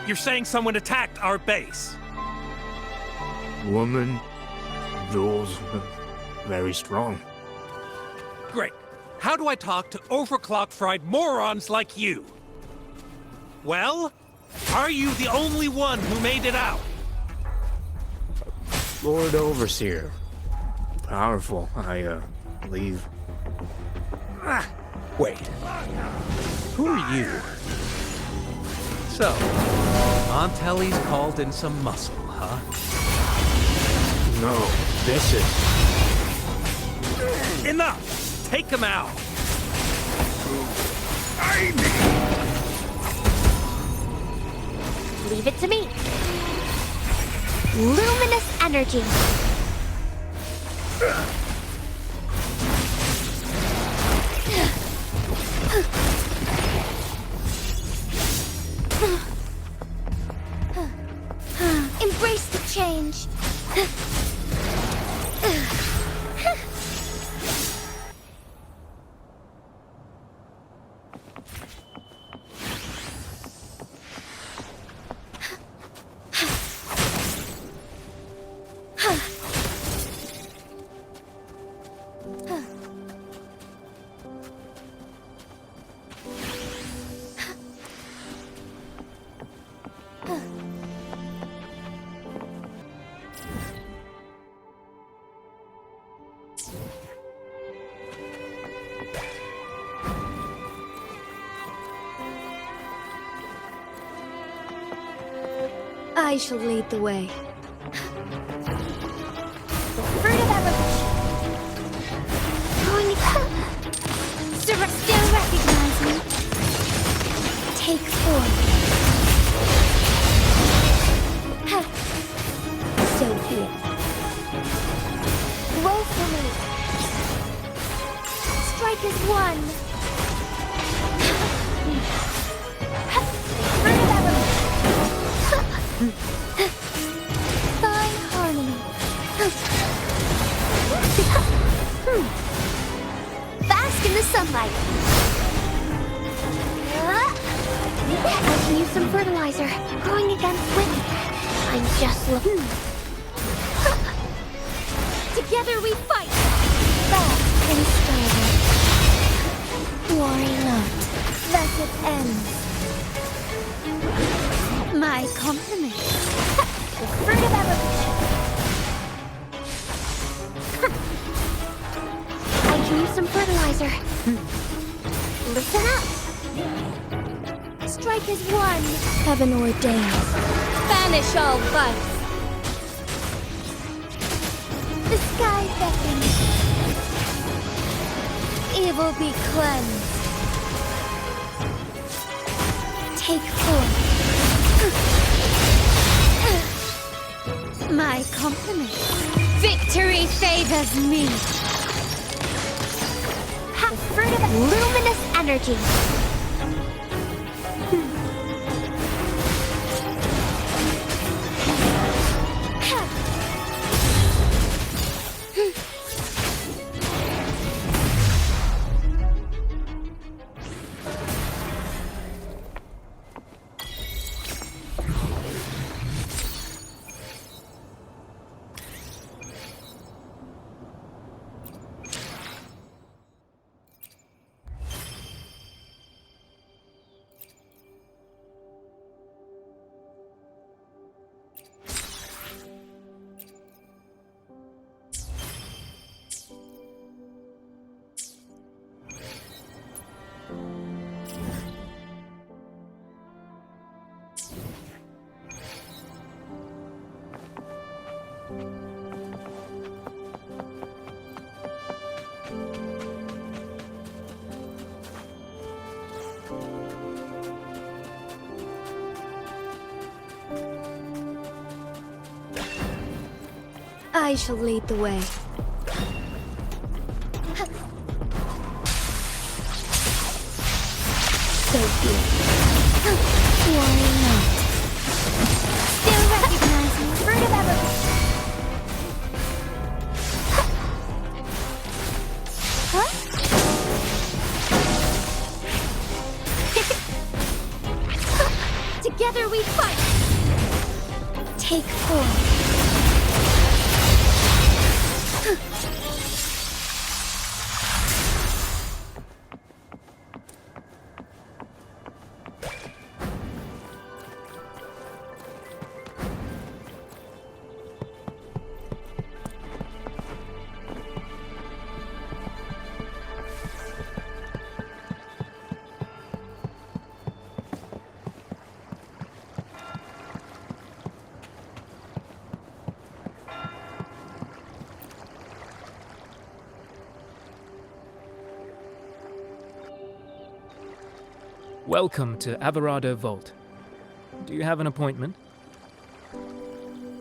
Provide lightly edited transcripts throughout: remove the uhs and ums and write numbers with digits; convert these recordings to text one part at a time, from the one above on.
You're saying someone attacked our base? Woman, jewels, very strong. Great. How do I talk to overclock-fried morons like you? Well, are you the only one who made it out? Lord Overseer. Powerful, I believe. Wait. Who are you? So, Aunt Ellie's called in some muscle, huh? No, this is... Enough! Take him out! Leave it to me. Luminous energy. Embrace the change. I shall lead the way. Fruit of evolution. Still recognize me. Take form. So be it. Roll for me. Strike as one. Fruit of evolution. Fine harmony. Bask in the sunlight. I can use some fertilizer. Growing against wind. I'm just looking. Together we fight. Fast and stubborn. Worry not. Thus it ends. My compliments. The fruit of evolution. I can use some fertilizer. Listen up. Strike as one. Heaven ordained. Banish all vice. The sky beckons. Evil be cleansed. Take form. My compliment. Victory favors me. The fruit of luminous energy. I shall lead the way. So be it. Why not? Still recognize me. Fruit of evolution. Huh? Together we we fight! Take form. Welcome to Averado Vault. Do you have an appointment?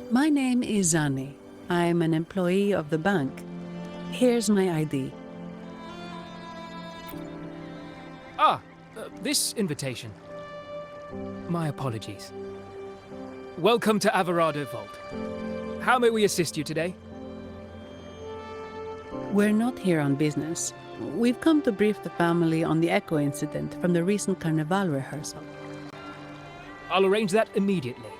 My name is Zani. I'm an employee of the bank. Here's my ID. This invitation. My apologies. Welcome to Averado Vault. How may we assist you today? We're not here on business. We've come to brief the family on the Echo incident from the recent Carnival rehearsal. I'll arrange that immediately.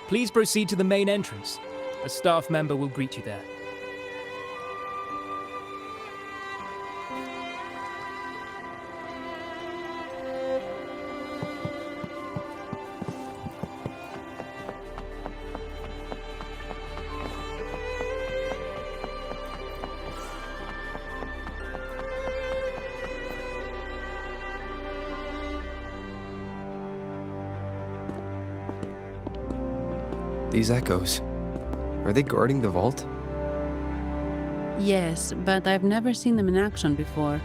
Please proceed to the main entrance. A staff member will greet you there. These echoes, are they guarding the vault? Yes, but I've never seen them in action before.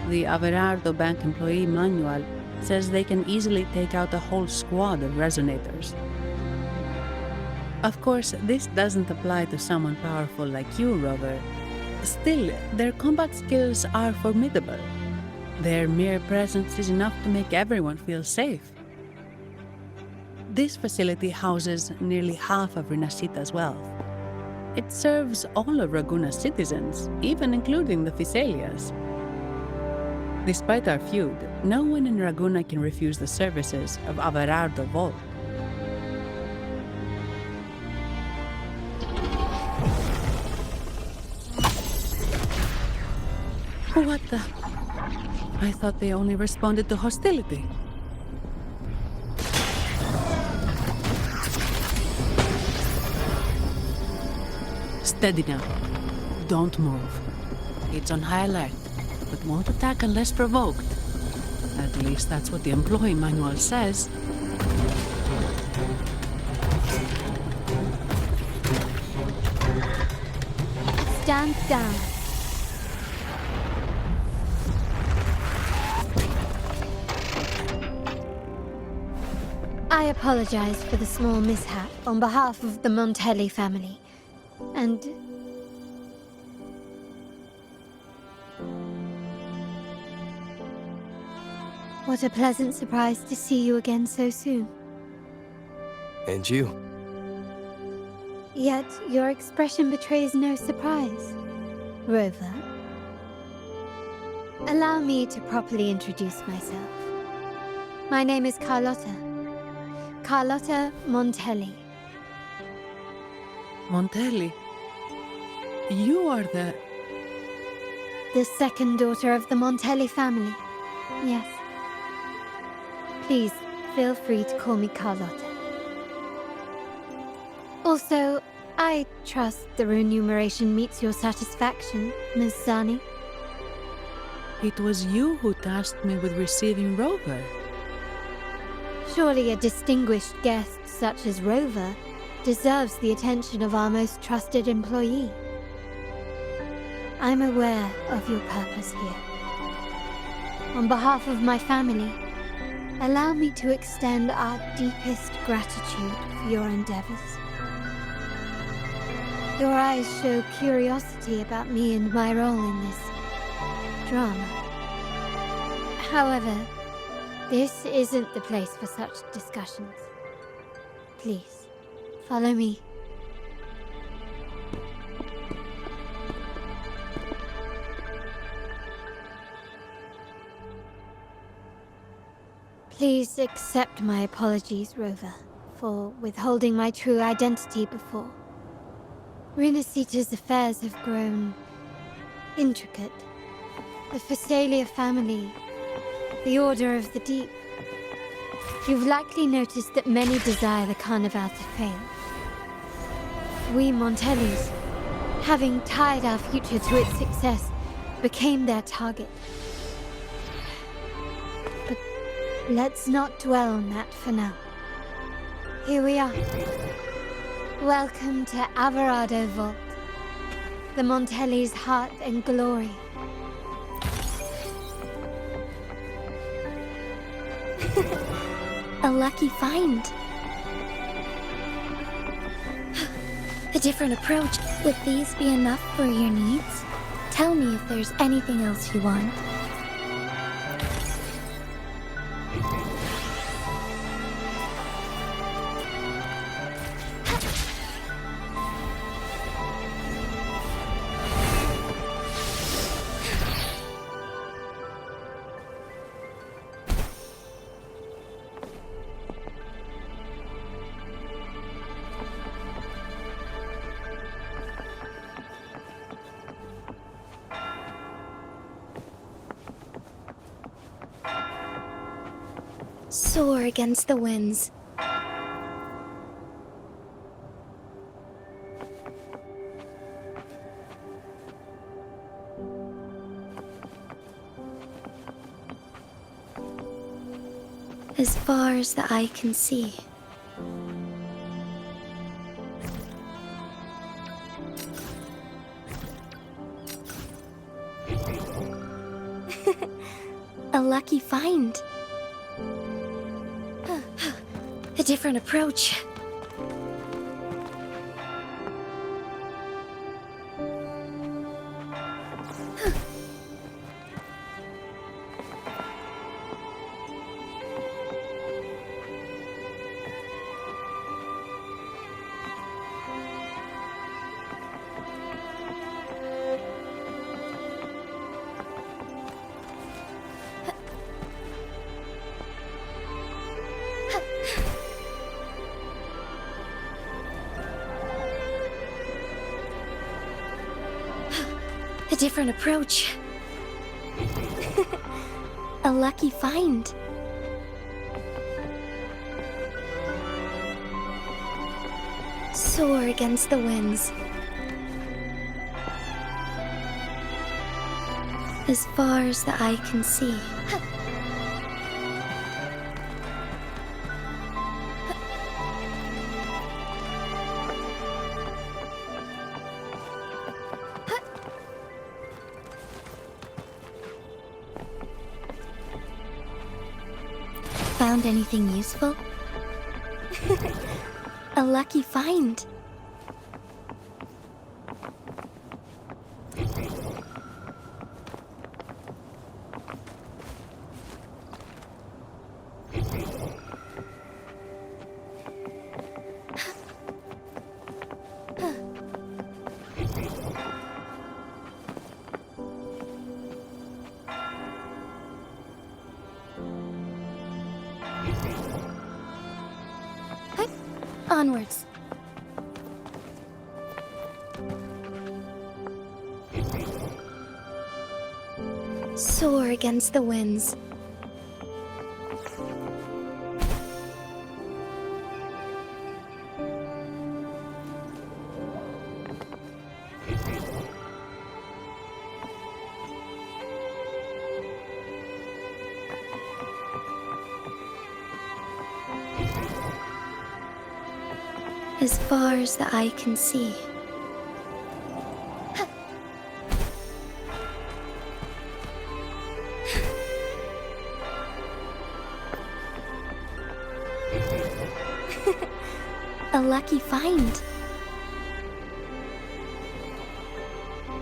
The Averardo Bank employee manual says they can easily take out a whole squad of resonators. Of course, this doesn't apply to someone powerful like you, Rover. Still, their combat skills are formidable. Their mere presence is enough to make everyone feel safe. This facility houses nearly half of Rinascita's wealth. It serves all of Raguna's citizens, even including the Thessalias. Despite our feud, no one in Raguna can refuse the services of Averardo Vault. What the? I thought they only responded to hostility. Steady now. Don't move. It's on high alert, but won't attack unless provoked. At least that's what the employee manual says. Stand down. I apologize for the small mishap on behalf of the Montelli family. And... what a pleasant surprise to see you again so soon. And you. Yet your expression betrays no surprise, Rover. Allow me to properly introduce myself. My name is Carlotta. Carlotta Montelli. Montelli? You are the second daughter of the Montelli family. Yes. Please, feel free to call me Carlotta. Also, I trust the remuneration meets your satisfaction, Ms. Zani. It was you who tasked me with receiving Rover. Surely a distinguished guest such as Rover deserves the attention of our most trusted employee. I'm aware of your purpose here. On behalf of my family, allow me to extend our deepest gratitude for your endeavors. Your eyes show curiosity about me and my role in this drama. However, this isn't the place for such discussions. Please, follow me. Please accept my apologies, Rover, for withholding my true identity before. Rinascita's affairs have grown intricate. The Physalia family, the Order of the Deep. You've likely noticed that many desire the Carnival to fail. We Montellis, having tied our future to its success, became their target. But let's not dwell on that for now. Here we are. Welcome to Averardo Vault, the Montellis' heart and glory. A lucky find. A different approach. Would these be enough for your needs? Tell me if there's anything else you want. Soar against the winds. As far as the eye can see. A lucky find. A different approach. A different approach. A lucky find. Soar against the winds. As far as the eye can see. Found anything useful? A lucky find. Onwards. Soar against the winds. As far as the eye can see. A lucky find.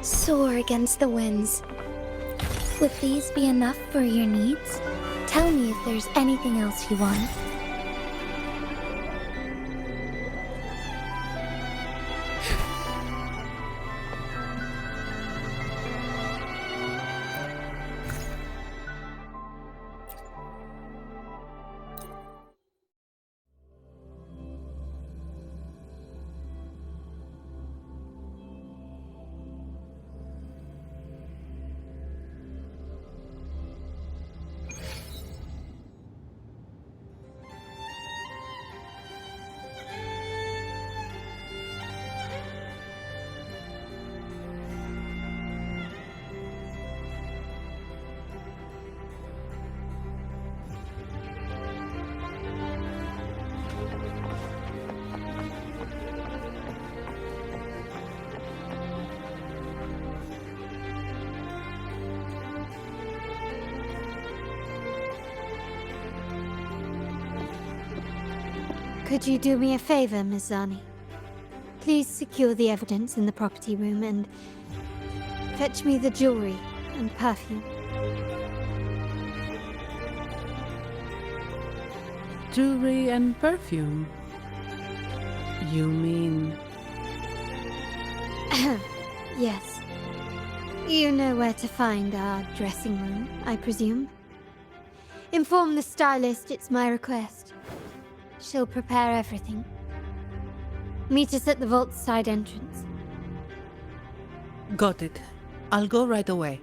Soar against the winds. Would these be enough for your needs? Tell me if there's anything else you want. Could you do me a favor, Miss Zani? Please secure the evidence in the property room and fetch me the jewelry and perfume. Jewelry and perfume? You mean... Yes. You know where to find our dressing room, I presume? Inform the stylist it's my request. She'll prepare everything. Meet us at the vault's side entrance. Got it. I'll go right away.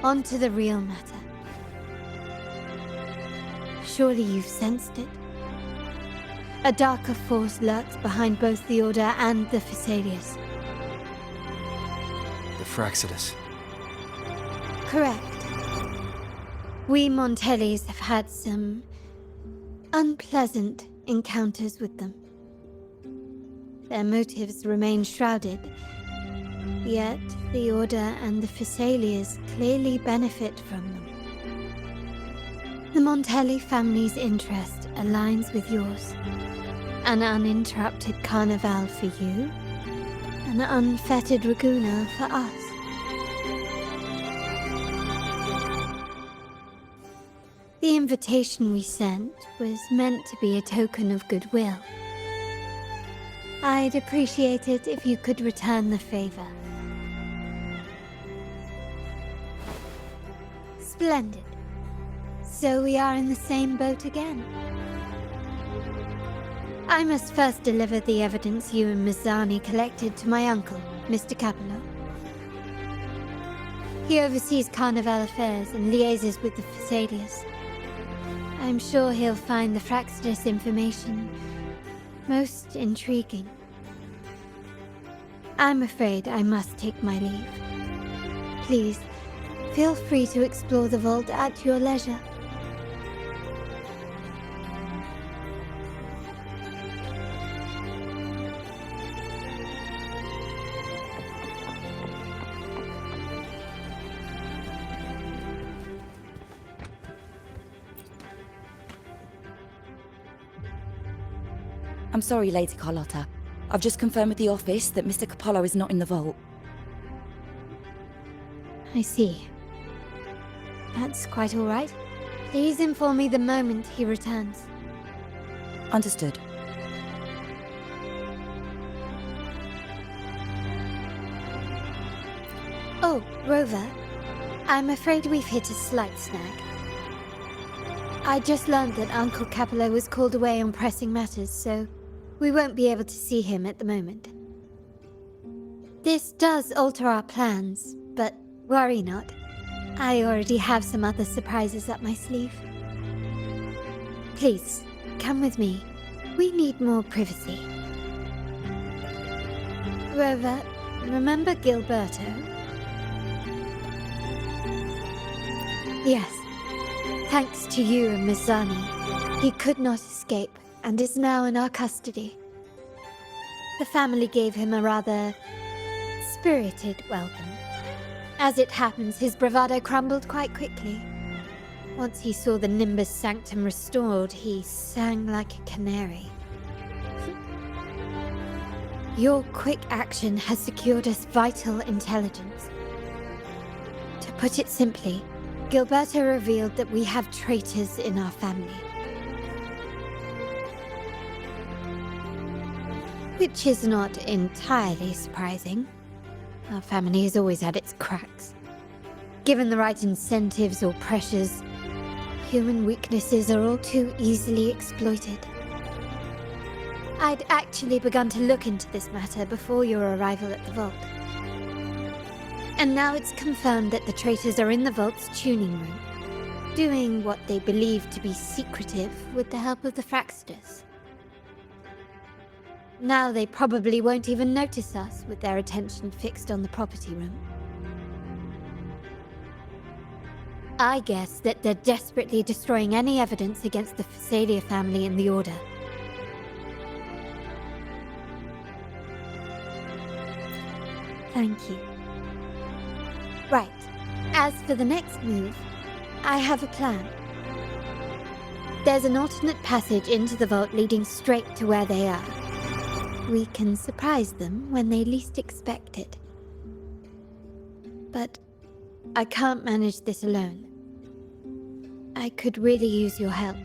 On to the real matter. Surely you've sensed it. A darker force lurks behind both the Order and the Phasaelius. The Fractsidus. Correct. We Montellis have had some unpleasant encounters with them. Their motives remain shrouded, yet the Order and the Phasaelius clearly benefit from them. The Montelli family's interest aligns with yours. An uninterrupted carnival for you, an unfettered Raguna for us. The invitation we sent was meant to be a token of goodwill. I'd appreciate it if you could return the favor. Splendid. So we are in the same boat again. I must first deliver the evidence you and Miss Zani collected to my uncle, Mr. Capello. He oversees Carnival affairs and liaises with the Phasaelius. I'm sure he'll find the Fractsidus information most intriguing. I'm afraid I must take my leave. Please, feel free to explore the vault at your leisure. I'm sorry, Lady Carlotta. I've just confirmed with the office that Mr. Capello is not in the vault. I see. That's quite all right. Please inform me the moment he returns. Understood. Oh, Rover. I'm afraid we've hit a slight snag. I just learned that Uncle Capello was called away on pressing matters, so we won't be able to see him at the moment. This does alter our plans, but worry not. I already have some other surprises up my sleeve. Please, come with me. We need more privacy. Rover, remember Gilberto? Yes. Thanks to you and Miss Zani, he could not escape and is now in our custody. The family gave him a rather spirited welcome. As it happens, his bravado crumbled quite quickly. Once he saw the Nimbus Sanctum restored, he sang like a canary. Your quick action has secured us vital intelligence. To put it simply, Gilberto revealed that we have traitors in our family. Which is not entirely surprising. Our family has always had its cracks. Given the right incentives or pressures, human weaknesses are all too easily exploited. I'd actually begun to look into this matter before your arrival at the vault. And now it's confirmed that the traitors are in the vault's tuning room, doing what they believe to be secretive with the help of the Fractsidus. Now they probably won't even notice us with their attention fixed on the property room. I guess that they're desperately destroying any evidence against the Phasalia family and the Order. Thank you. Right. As for the next move, I have a plan. there's an alternate passage into the vault leading straight to where they are. We can surprise them when they least expect it. But I can't manage this alone. I could really use your help.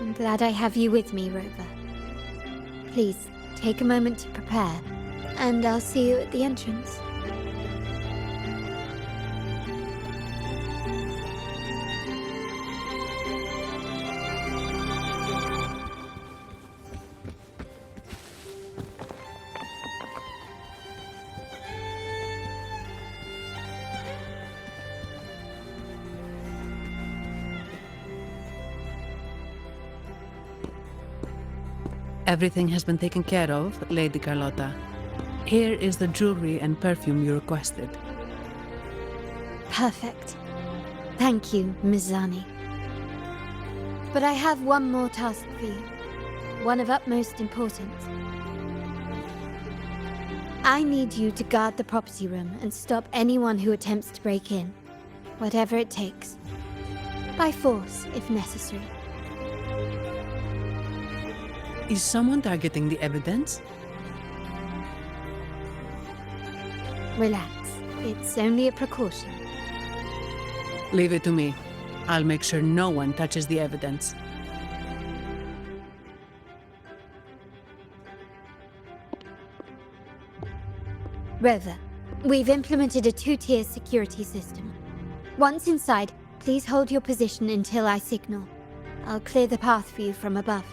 I'm glad I have you with me, Rover. Please, take a moment to prepare, and I'll see you at the entrance. Everything has been taken care of, Lady Carlotta. Here is the jewelry and perfume you requested. Perfect. Thank you, Ms. Zani. But I have one more task for you. One of utmost importance. I need you to guard the property room and stop anyone who attempts to break in. Whatever it takes. By force, if necessary. Is someone targeting the evidence? Relax. It's only a precaution. Leave it to me. I'll make sure no one touches the evidence. Rover, we've implemented a 2-tier security system. Once inside, please hold your position until I signal. I'll clear the path for you from above.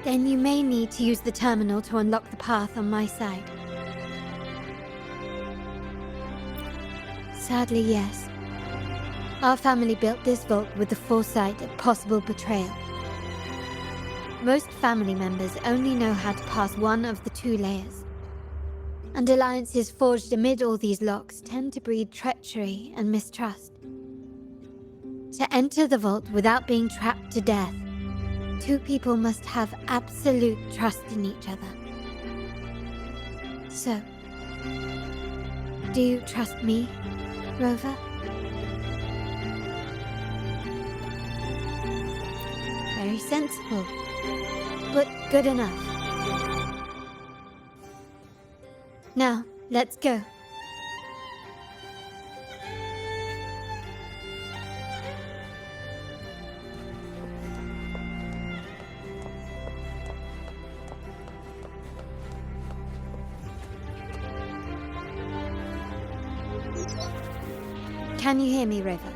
Then you may need to use the terminal to unlock the path on my side. Sadly, yes. Our family built this vault with the foresight of possible betrayal. Most family members only know how to pass one of the 2 layers. And alliances forged amid all these locks tend to breed treachery and mistrust. To enter the vault without being trapped to death, 2 people must have absolute trust in each other. So, do you trust me, Rover? Very sensible, but good enough. Now, let's go. Can you hear me, Rover?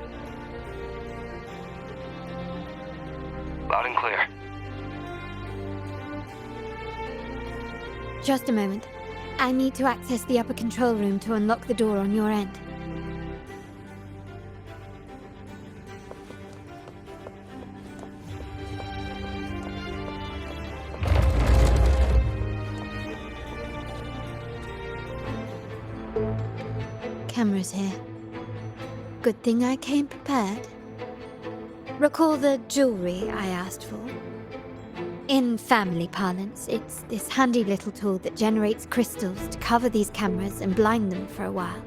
Loud and clear. Just a moment. I need to access the upper control room to unlock the door on your end. Cameras here. Good thing I came prepared. Recall the jewelry I asked for? In family parlance, it's this handy little tool that generates crystals to cover these cameras and blind them for a while.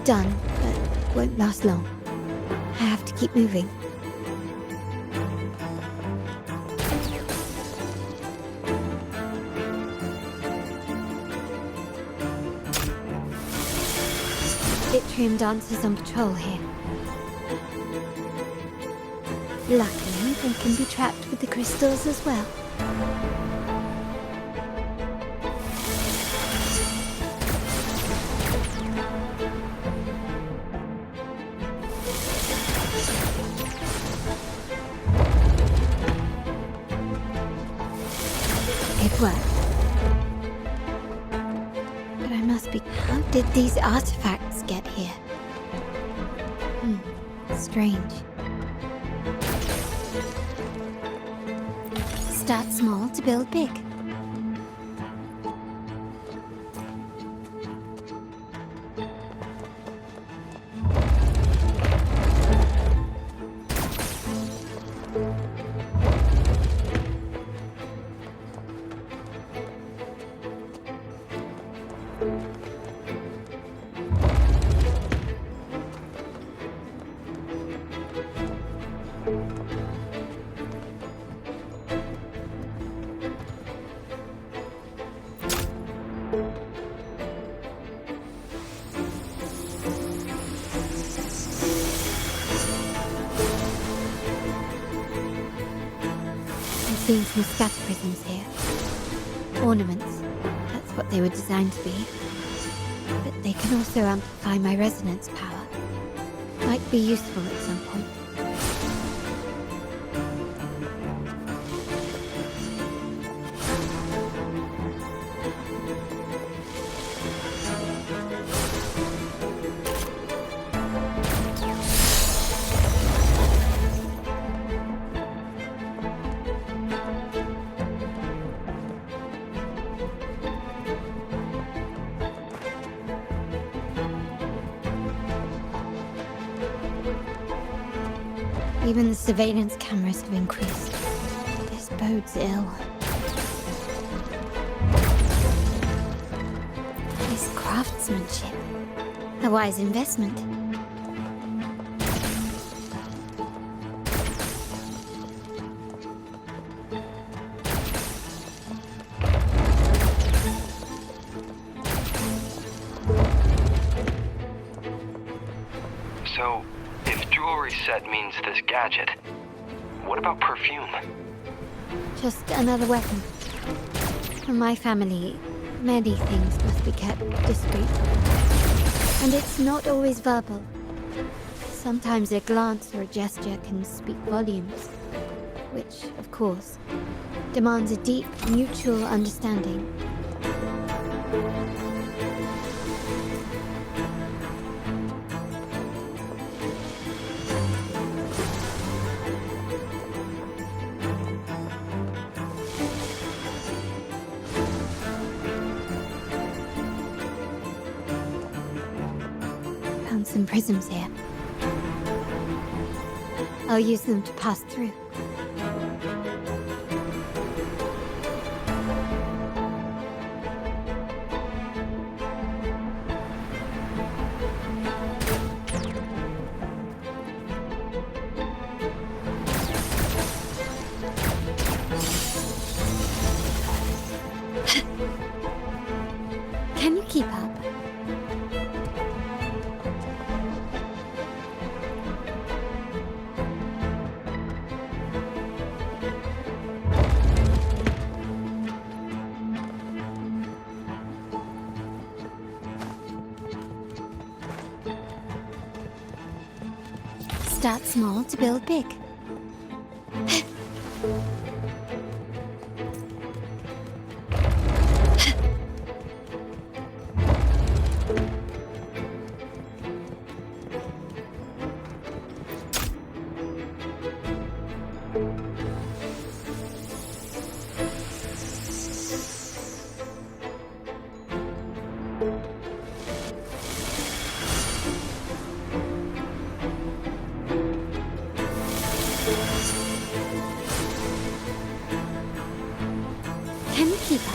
Done, but won't last long. I have to keep moving. Vitreum dancers on patrol here. Luckily, they can be trapped with the crystals as well. worked. But I must be... How did these artifacts get here? Strange. Start small to build big. Seeing some scatter prisms here. Ornaments. That's what they were designed to be. But they can also amplify my resonance power. Might be useful at some point. Even the surveillance cameras have increased. This bodes ill. This craftsmanship. A wise investment. So, if jewelry set means this gadget, what about perfume? Just another weapon. For my family, many things must be kept discreet. And it's not always verbal. Sometimes a glance or a gesture can speak volumes. Which, of course, demands a deep mutual understanding. Some prisms here. I'll use them to pass through. Can you keep up? Start small to build big. Can you keep up?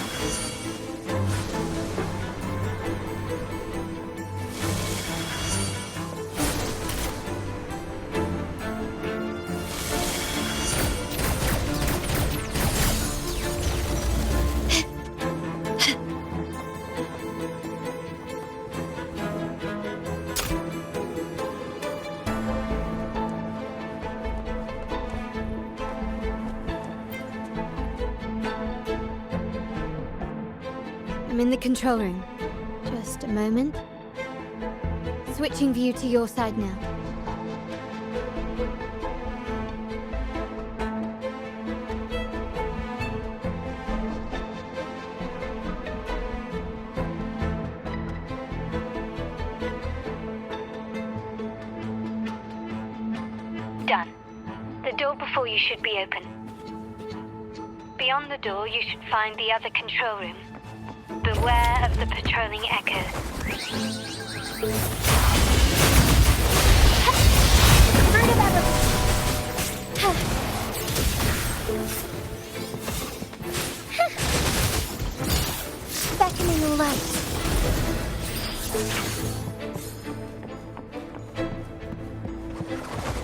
I'm in the control room. Just a moment. Switching view to your side now. before you should be open. Beyond the door, you should find the other control room. Beware of the patrolling echoes. Fruit of beckoning light.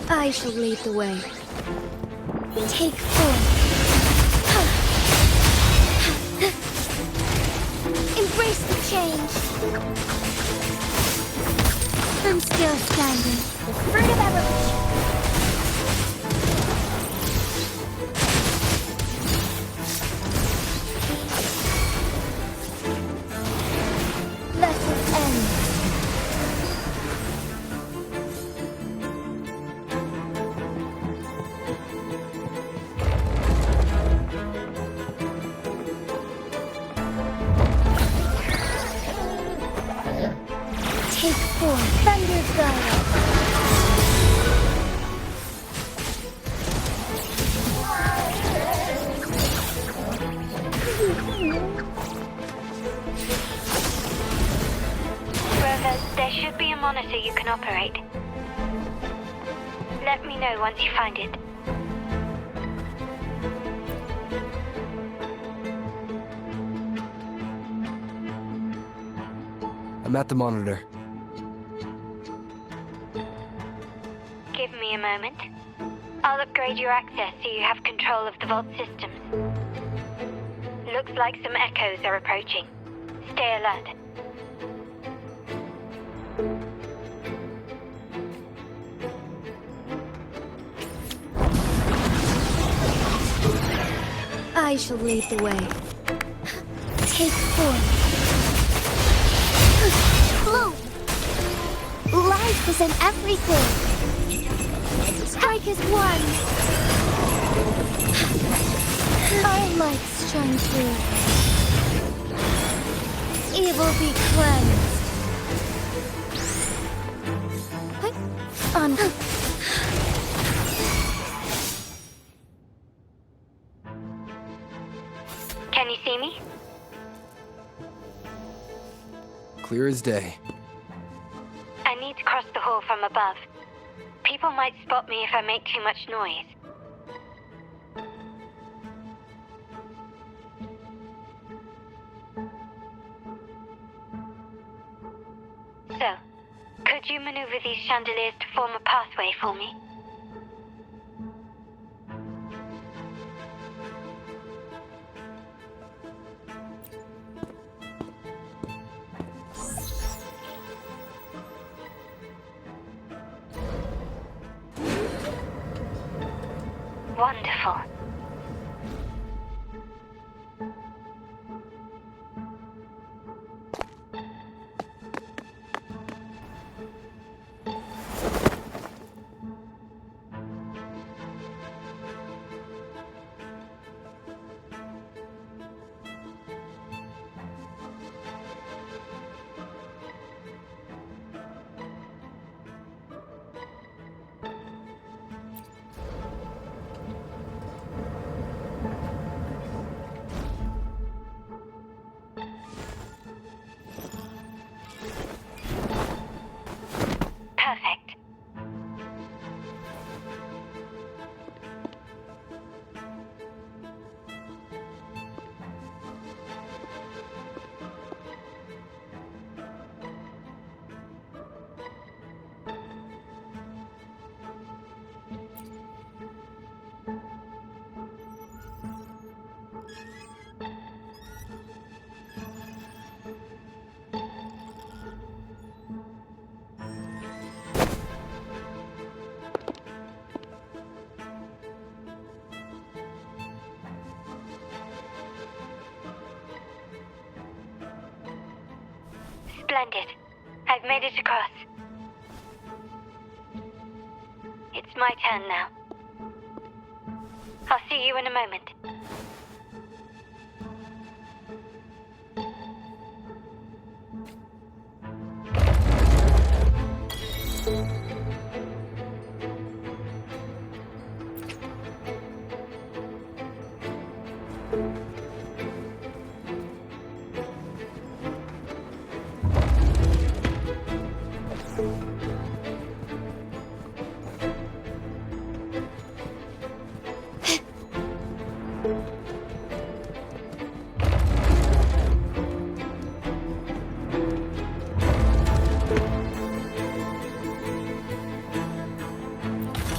I shall lead the way. Take form. Embrace the change. I'm still standing. The fruit of evolution. Let it end. Take form, Thunder God. Rover, there should be a monitor you can operate. Let me know once you find it. I'm at the monitor. Give me a moment. I'll upgrade your access so you have control of the vault systems. Looks like some echoes are approaching. Stay alert. I shall lead the way. Take form. Bloom! Life is in everything! Strike is one! Our lights shine through. Evil be cleansed. What? Can you see me? Clear as day. I need to cross the hall from above. People might spot me if I make too much noise. So, could you maneuver these chandeliers to form a pathway for me? Wonderful. Perfect. Splendid. I've made it across. It's my turn now. I'll see you in a moment.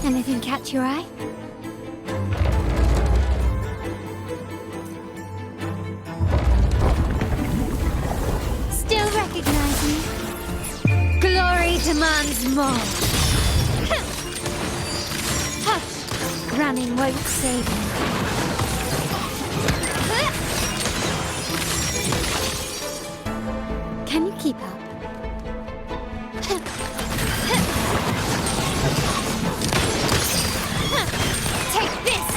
Anything catch your eye? Still recognize me? Glory demands more. Hush! Running won't save me. Can you keep up? Take this!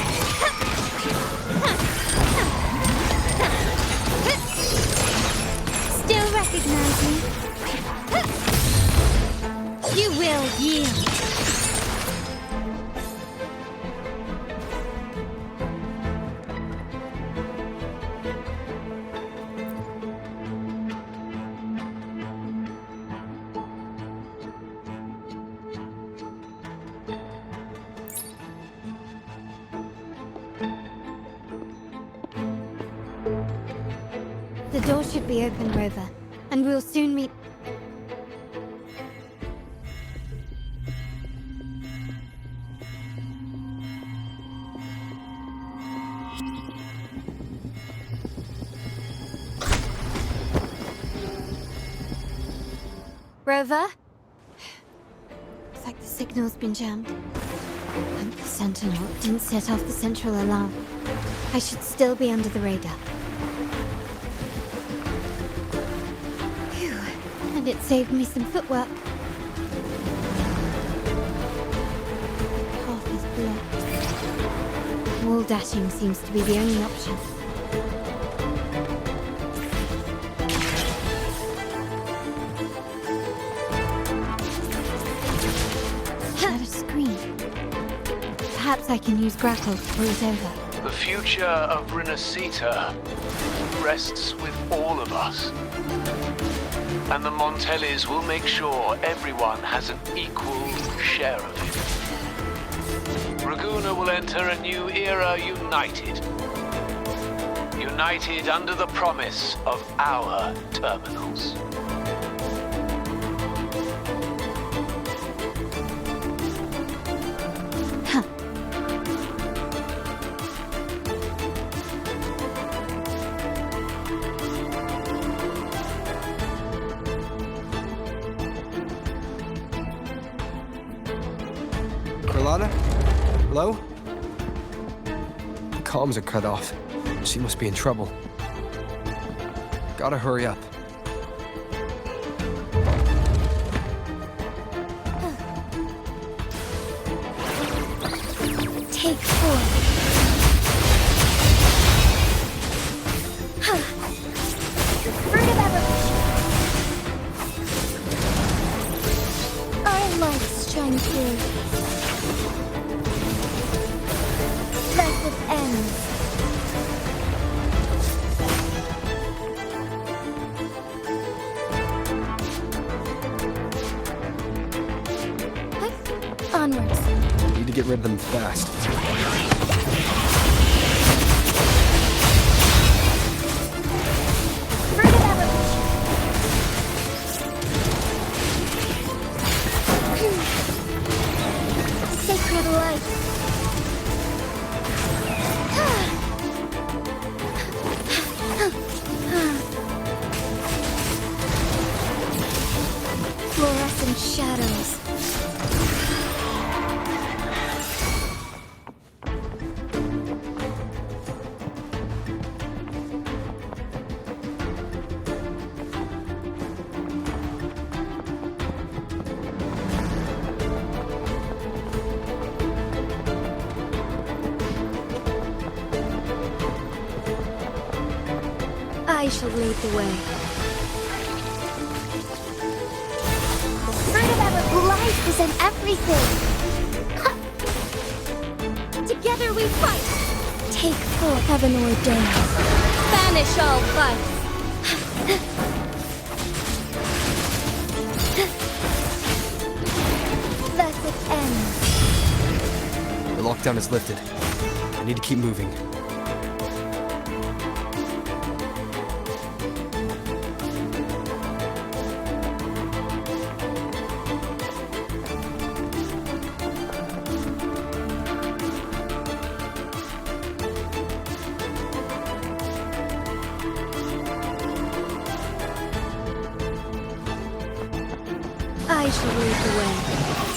Still recognize me? You will yield. The door should be open, Rover, and we'll soon meet. Rover? Looks like the signal's been jammed. And the Sentinel didn't set off the central alarm. I should still be under the radar. Phew. And it saved me some footwork. Path is blocked. Wall dashing seems to be the only option. Perhaps I can use grapple to pull it over. The future of Rinascita rests with all of us. And the Montellis will make sure everyone has an equal share of it. Raguna will enter a new era united. United under the promise of our terminals. Carlotta? Hello? The comms are cut off. She must be in trouble. Gotta hurry up. Take 4. Fruit of evolution. Our lights shine through. Blessed ends. Onwards. Need to get rid of them fast. Fruit of evolution. Sacred light. Fluorescent shadows. I shall lead the way. Fruit of ever life is in everything. Together we fight. Take 4. Heaven ordained. Banish all vice. Blessed ends. The lockdown is lifted. I need to keep moving. I shall lead the way.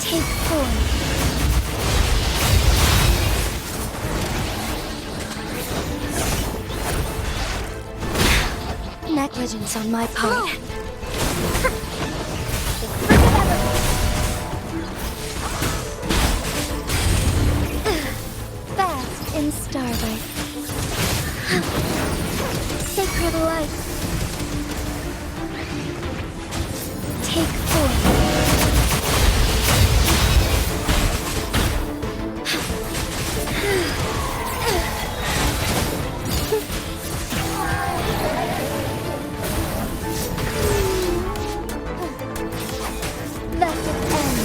Take form. Negligence on my part. Fast in starlight. Sacred light. Take form. Let it end.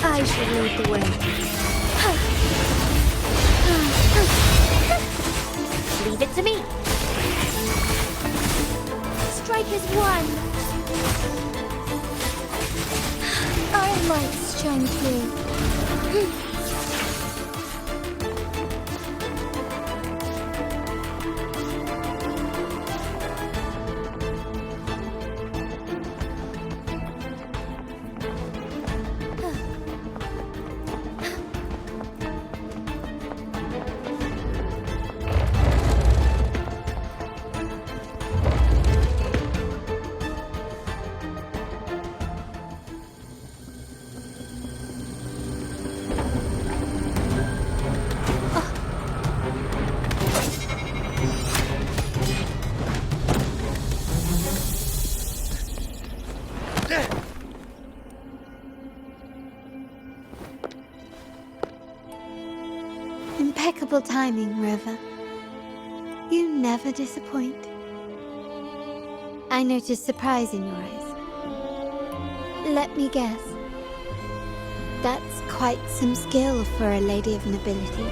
I shall lead the way. Leave it to me. Strike as one. Our lights shine through. Impeccable timing, Rover. You never disappoint. I noticed surprise in your eyes. Let me guess. That's quite some skill for a lady of nobility.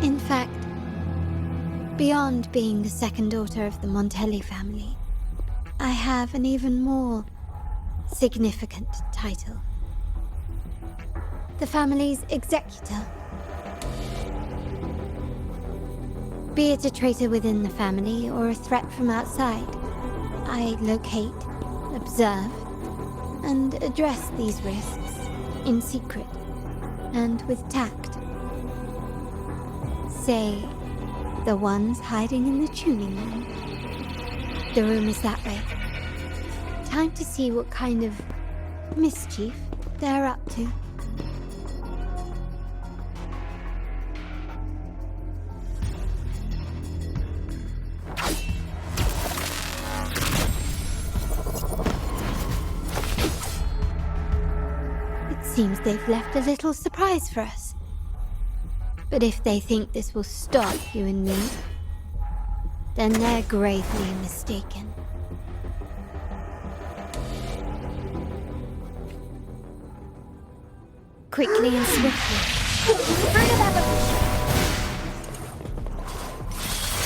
In fact, beyond being the second daughter of the Montelli family, I have an even more significant title. The family's executor. Be it a traitor within the family or a threat from outside, I locate, observe, and address these risks in secret and with tact. Say, the ones hiding in the tuning room. The room is that way. Time to see what kind of mischief they're up to. Seems they've left a little surprise for us. But if they think this will stop you and me, then they're gravely mistaken. Quickly and swiftly. Fruit of evolution.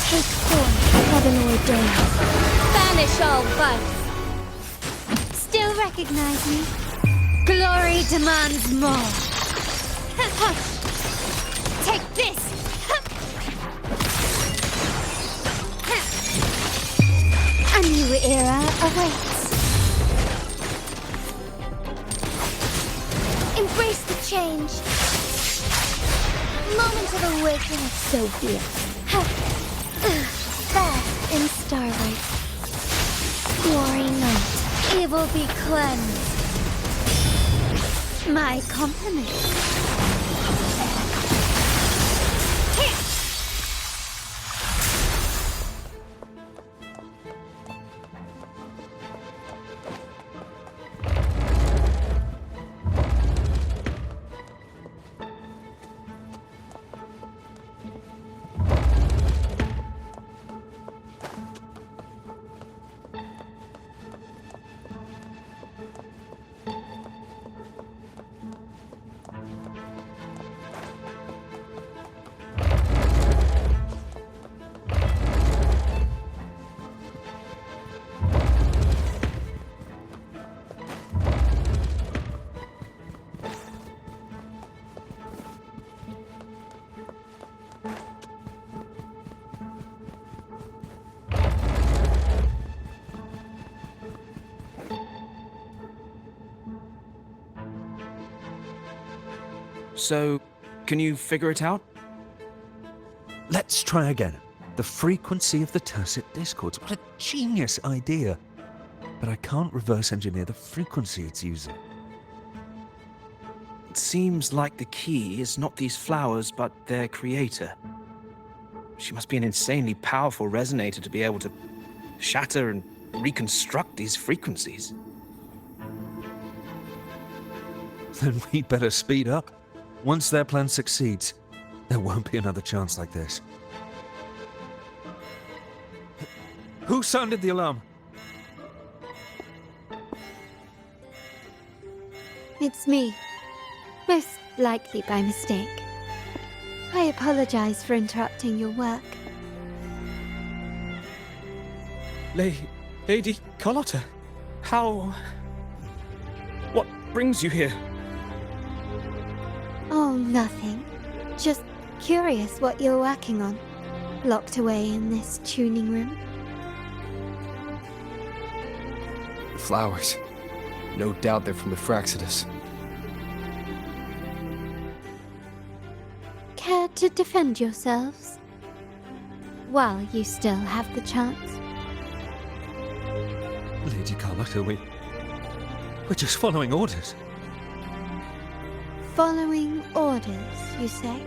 Take form, heaven ordained. Banish all bugs. Still recognize me? Glory demands more. Hush! Take this! A new era awaits. Embrace the change. Moment of awakening. So be it. Fast in starlight. Glory night. Evil be cleansed. My compliments. So, can you figure it out? Let's try again. The frequency of the tacit discords. What a genius idea. But I can't reverse engineer the frequency it's using. It seems like the key is not these flowers, but their creator. She must be an insanely powerful resonator to be able to shatter and reconstruct these frequencies. Then we'd better speed up. Once their plan succeeds, there won't be another chance like this. Who sounded the alarm? It's me. Most likely by mistake. I apologize for interrupting your work. Lady Carlotta, how... What brings you here? Oh, nothing. Just curious what you're working on. Locked away in this tuning room. Flowers. No doubt they're from the Fractsidus. Care to defend yourselves? While you still have the chance. Lady Carlotta, we're just following orders. Following orders, you say?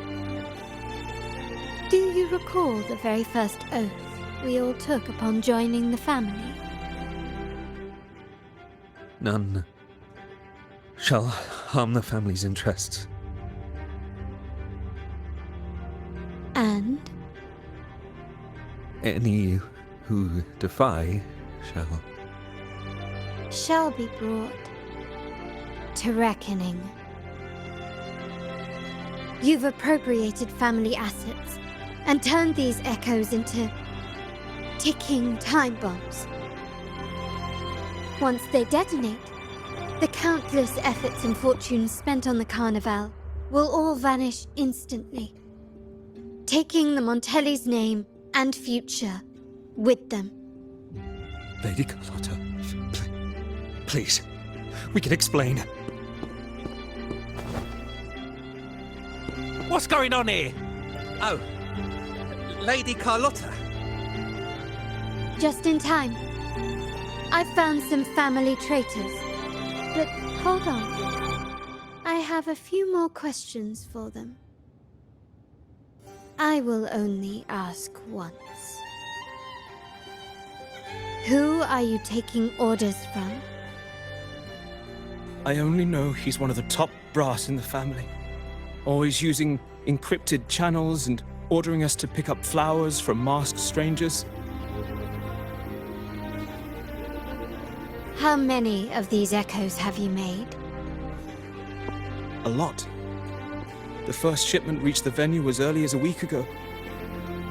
Do you recall the very first oath we all took upon joining the family? None shall harm the family's interests. And? Any who defy shall be brought to reckoning. You've appropriated family assets and turned these echoes into ticking time bombs. Once they detonate, the countless efforts and fortunes spent on the Carnival will all vanish instantly, taking the Montelli's name and future with them. Lady Carlotta, please, we can explain. What's going on here? Oh, Lady Carlotta. Just in time. I've found some family traitors. But hold on. I have a few more questions for them. I will only ask once. Who are you taking orders from? I only know he's one of the top brass in the family. Always using encrypted channels and ordering us to pick up flowers from masked strangers. How many of these echoes have you made? A lot. The first shipment reached the venue as early as a week ago.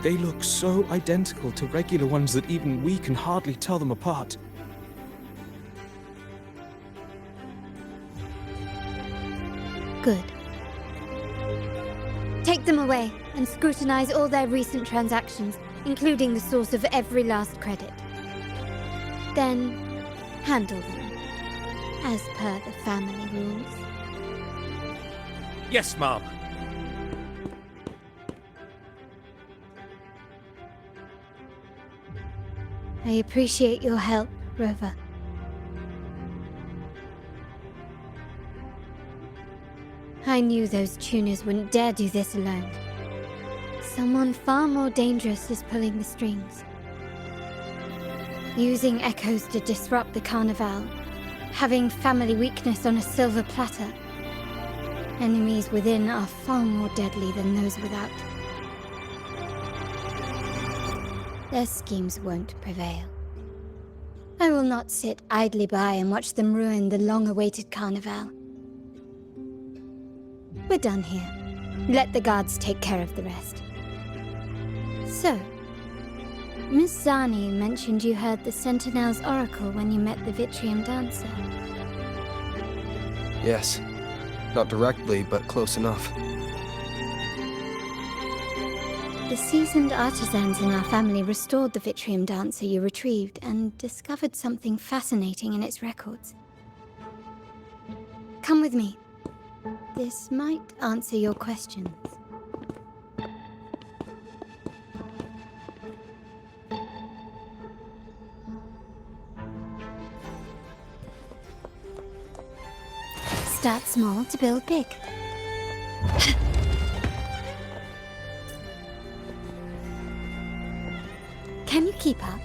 They look so identical to regular ones that even we can hardly tell them apart. Good. Take them away and scrutinize all their recent transactions, including the source of every last credit. Then, handle them, as per the family rules. Yes, Mom. I appreciate your help, Rover. I knew those tuners wouldn't dare do this alone. Someone far more dangerous is pulling the strings. Using echoes to disrupt the Carnival. Having family weakness on a silver platter. Enemies within are far more deadly than those without. Their schemes won't prevail. I will not sit idly by and watch them ruin the long-awaited Carnival. We're done here. Let the guards take care of the rest. So, Miss Zani mentioned you heard the Sentinel's oracle when you met the Vitreum dancer. Yes. Not directly, but close enough. The seasoned artisans in our family restored the Vitreum dancer you retrieved and discovered something fascinating in its records. Come with me. This might answer your questions. Start small to build big. Can you keep up?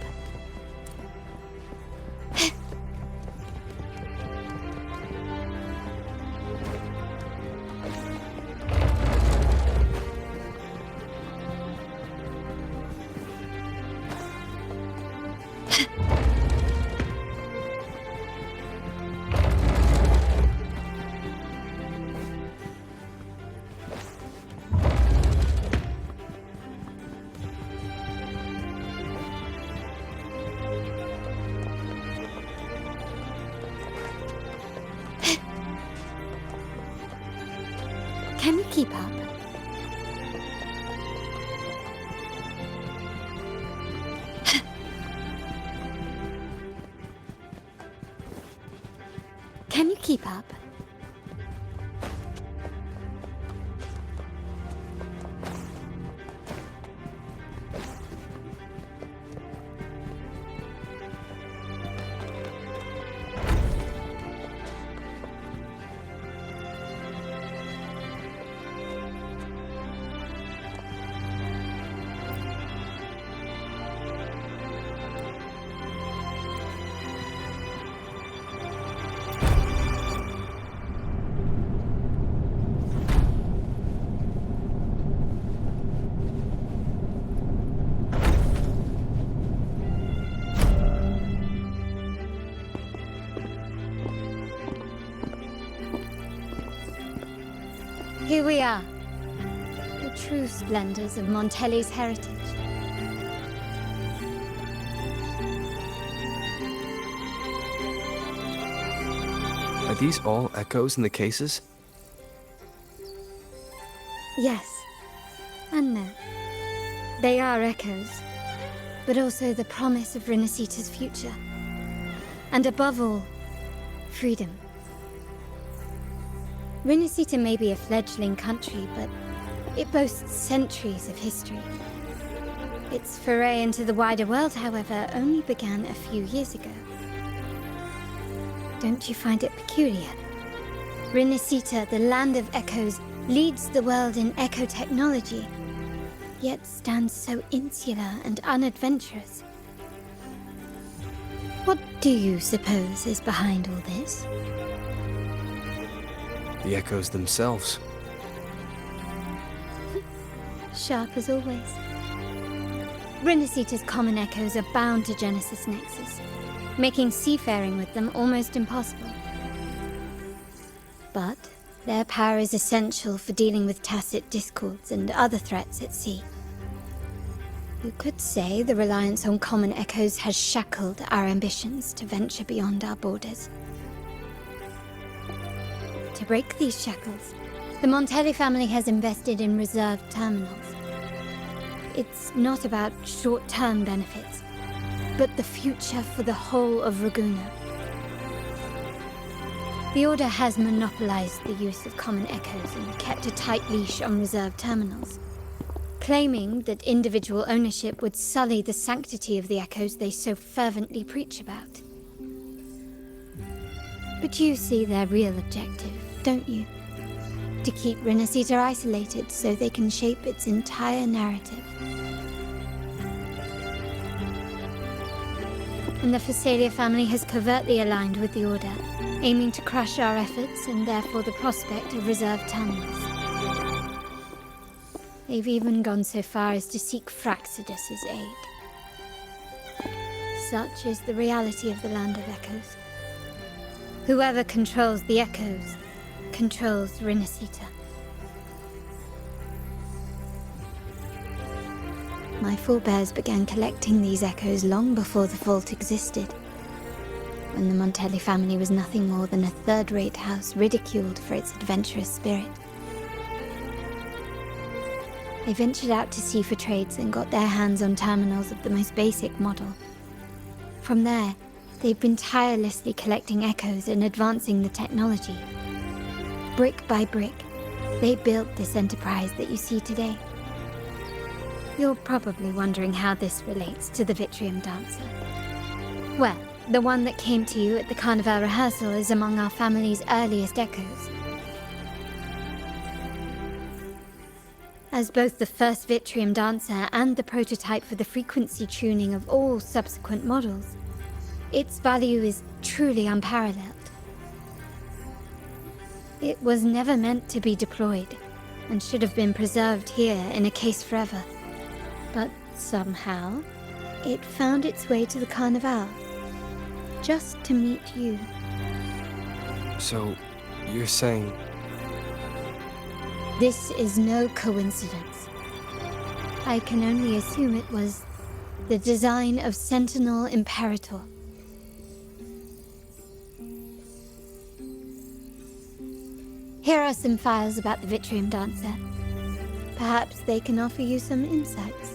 Can you keep up? Can you keep up? Here we are, the true splendors of Montelli's heritage. Are these all echoes in the cases? Yes, and no. They are echoes, but also the promise of Rinascita's future. And above all, freedom. Rinascita may be a fledgling country, but it boasts centuries of history. Its foray into the wider world, however, only began a few years ago. Don't you find it peculiar? Rinascita, the land of echoes, leads the world in echo technology, yet stands so insular and unadventurous. What do you suppose is behind all this? The echoes themselves. Sharp as always. Rinascita's common echoes are bound to Genesis Nexus, making seafaring with them almost impossible. But their power is essential for dealing with tacit discords and other threats at sea. You could say the reliance on common echoes has shackled our ambitions to venture beyond our borders. To break these shackles, the Montelli family has invested in reserved terminals. It's not about short-term benefits, but the future for the whole of Ragusa. The Order has monopolized the use of common echoes and kept a tight leash on reserved terminals, claiming that individual ownership would sully the sanctity of the echoes they so fervently preach about. But you see their real objective, don't you? To keep Rinascita isolated so they can shape its entire narrative. And the Phasalia family has covertly aligned with the Order, aiming to crush our efforts and therefore the prospect of reserved terminals. They've even gone so far as to seek Fractsidus' aid. Such is the reality of the Land of Echoes. Whoever controls the Echoes controls Rinascita. My forebears began collecting these echoes long before the vault existed, when the Montelli family was nothing more than a third-rate house ridiculed for its adventurous spirit. They ventured out to sea for trades and got their hands on terminals of the most basic model. From there, they've been tirelessly collecting echoes and advancing the technology. brick by brick, they built this enterprise that you see today. You're probably wondering how this relates to the Vitreum dancer. Well, the one that came to you at the Carnival rehearsal is among our family's earliest echoes. As both the first Vitreum dancer and the prototype for the frequency tuning of all subsequent models, its value is truly unparalleled. It was never meant to be deployed, and should have been preserved here in a case forever. But somehow, it found its way to the Carnival, just to meet you. So, you're saying... This is no coincidence. I can only assume it was the design of Sentinel Imperator. Here are some files about the Vitreum dancer. Perhaps they can offer you some insights.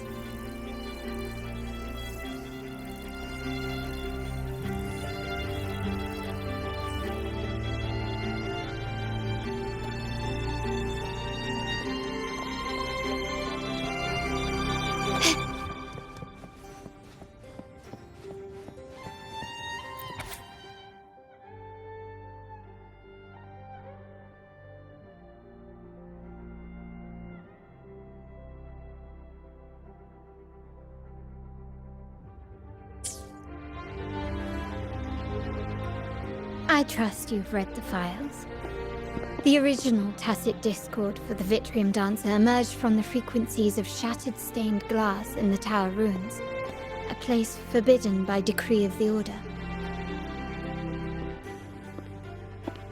I trust you've read the files. The original tacit discord for the Vitreum dancer emerged from the frequencies of shattered stained glass in the tower ruins, a place forbidden by decree of the Order.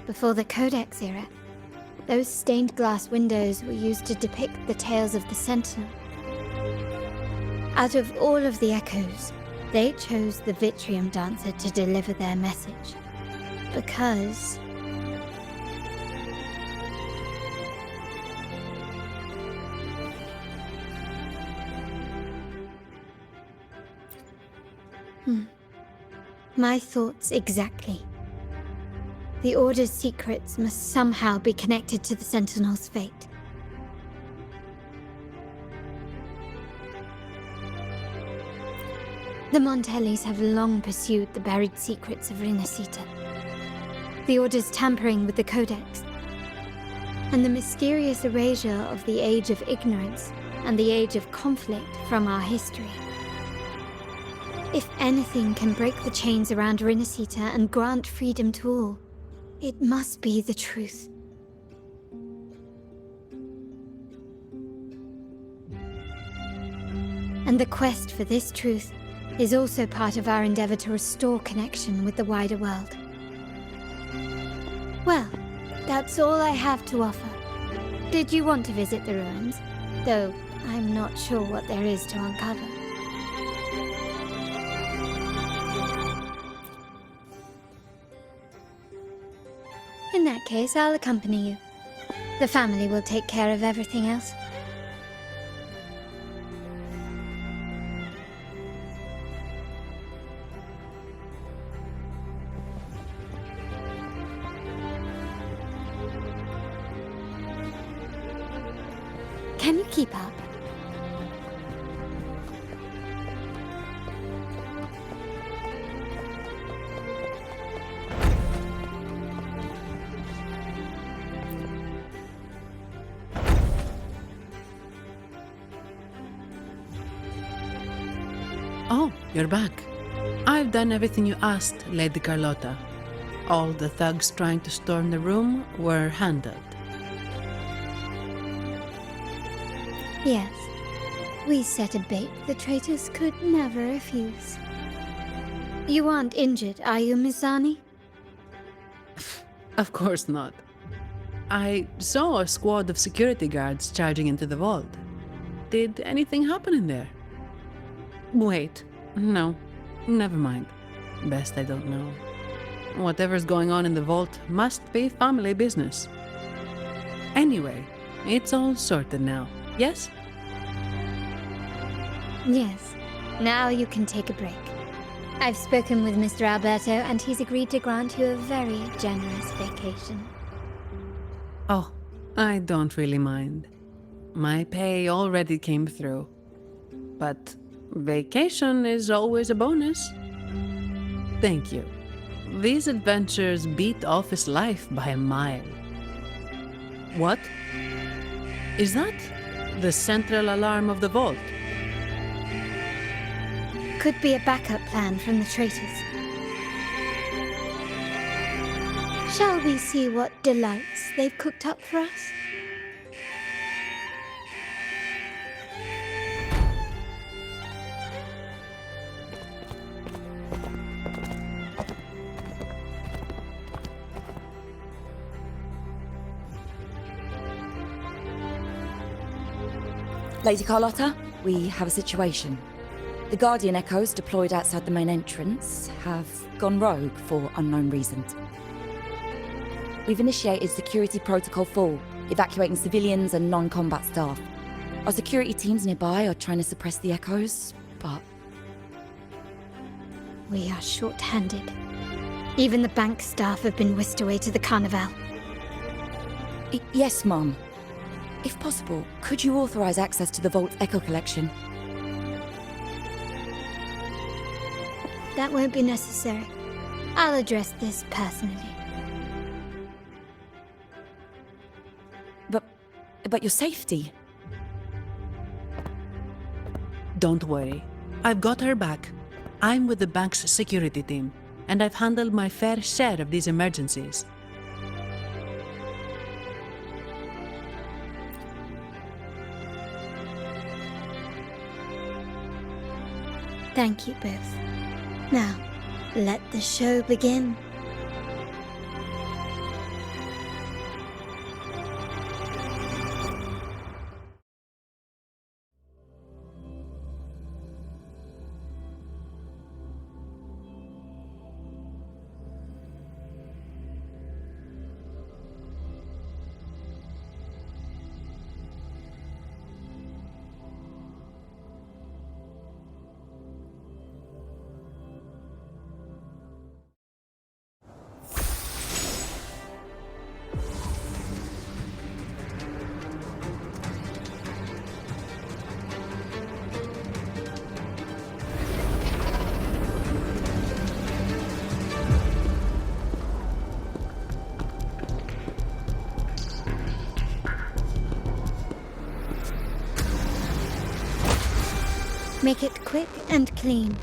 Before the Codex era, those stained glass windows were used to depict the tales of the Sentinel. Out of all of the echoes, they chose the Vitreum dancer to deliver their message. Because... My thoughts exactly. The Order's secrets must somehow be connected to the Sentinel's fate. The Montellis have long pursued the buried secrets of Rinascita. The Order's tampering with the Codex, and the mysterious erasure of the Age of Ignorance and the Age of Conflict from our history. If anything can break the chains around Rinascita and grant freedom to all, it must be the truth. And the quest for this truth is also part of our endeavor to restore connection with the wider world. Well, that's all I have to offer. Did you want to visit the ruins? Though I'm not sure what there is to uncover. In that case, I'll accompany you. The family will take care of everything else. Can you keep up? Oh, you're back. I've done everything you asked, Lady Carlotta. All the thugs trying to storm the room were handled. Yes. We set a bait the traitors could never refuse. You aren't injured, are you, Miss Zani? Of course not. I saw a squad of security guards charging into the vault. Did anything happen in there? Wait, no, never mind. Best I don't know. Whatever's going on in the vault must be family business. Anyway, it's all sorted now, yes? Yes. Now you can take a break. I've spoken with Mr. Alberto, and he's agreed to grant you a very generous vacation. Oh, I don't really mind. My pay already came through. But vacation is always a bonus. Thank you. These adventures beat office life by a mile. What? Is that the central alarm of the vault? Could be a backup plan from the traitors. Shall we see what delights they've cooked up for us? Lady Carlotta, we have a situation. The Guardian Echoes deployed outside the main entrance have gone rogue for unknown reasons. We've initiated Security Protocol 4, evacuating civilians and non-combat staff. Our security teams nearby are trying to suppress the Echoes, but... We are short-handed. Even the bank staff have been whisked away to the Carnival. Yes, Mum. If possible, could you authorize access to the Vault's Echo Collection? That won't be necessary. I'll address this personally. But your safety? Don't worry. I've got her back. I'm with the bank's security team, and I've handled my fair share of these emergencies. Thank you both. Now, let the show begin. Make it quick and clean.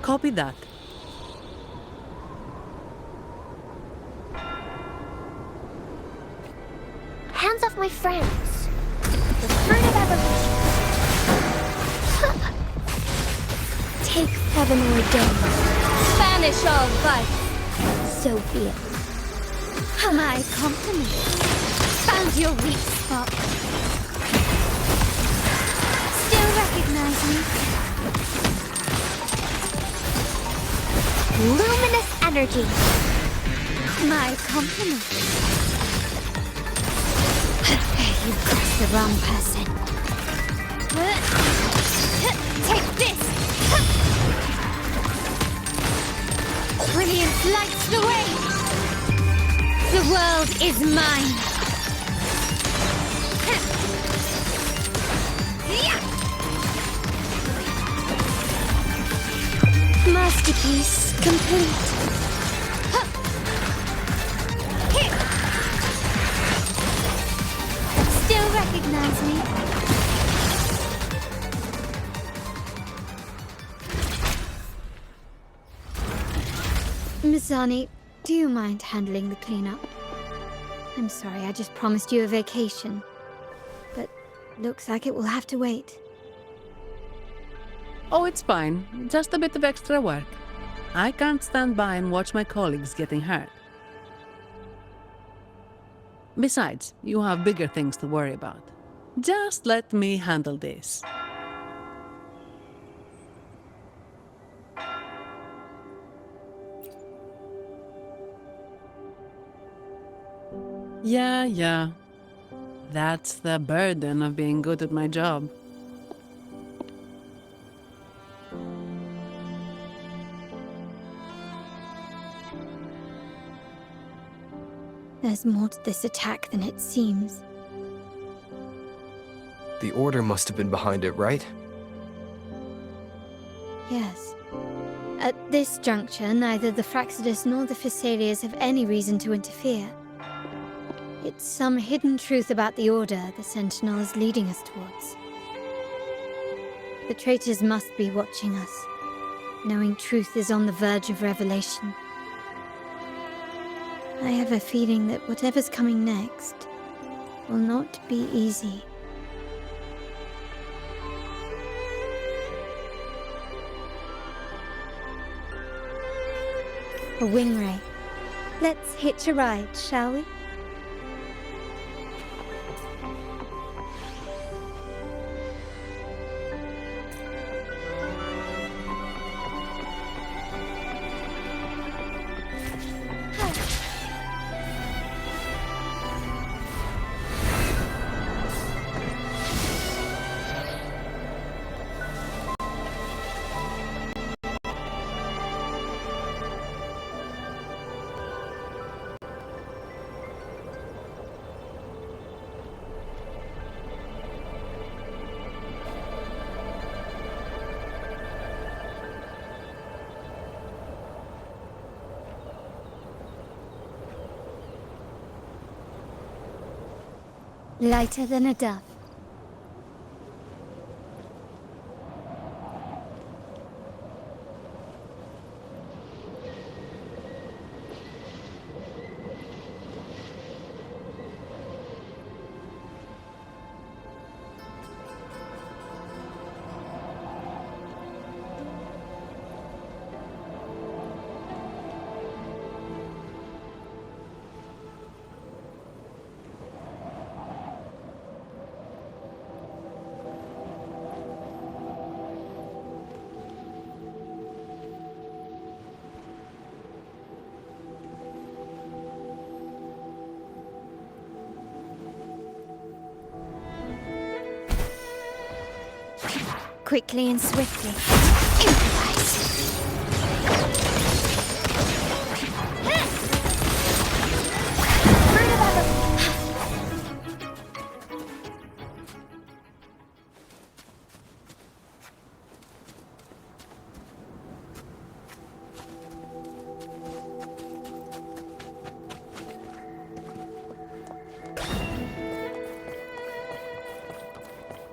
Copy that. Hands off my friends. The fruit of evolution. Take heaven ordained. Banish all vice. So be it. My compliments. Found your weak spot. Still recognize me? Luminous energy. My compliments. You crossed the wrong person. Take this! Brilliance lights the way! The world is mine! Masterpiece complete. Still recognize me? Mizani, do you mind handling the cleanup? I'm sorry, I just promised you a vacation. But looks like it will have to wait. Oh, it's fine. Just a bit of extra work. I can't stand by and watch my colleagues getting hurt. Besides, you have bigger things to worry about. Just let me handle this. Yeah. That's the burden of being good at my job. A There's more to this attack than it seems. The Order must have been behind it, right? Yes. At this juncture, neither the Fractsidus nor the Physalias have any reason to interfere. It's some hidden truth about the Order the Sentinel is leading us towards. The traitors must be watching us, knowing truth is on the verge of revelation. I have a feeling that whatever's coming next will not be easy. A wing ray. Let's hitch a ride, shall we? Lighter than a dove. Quickly and swiftly. Immobilize.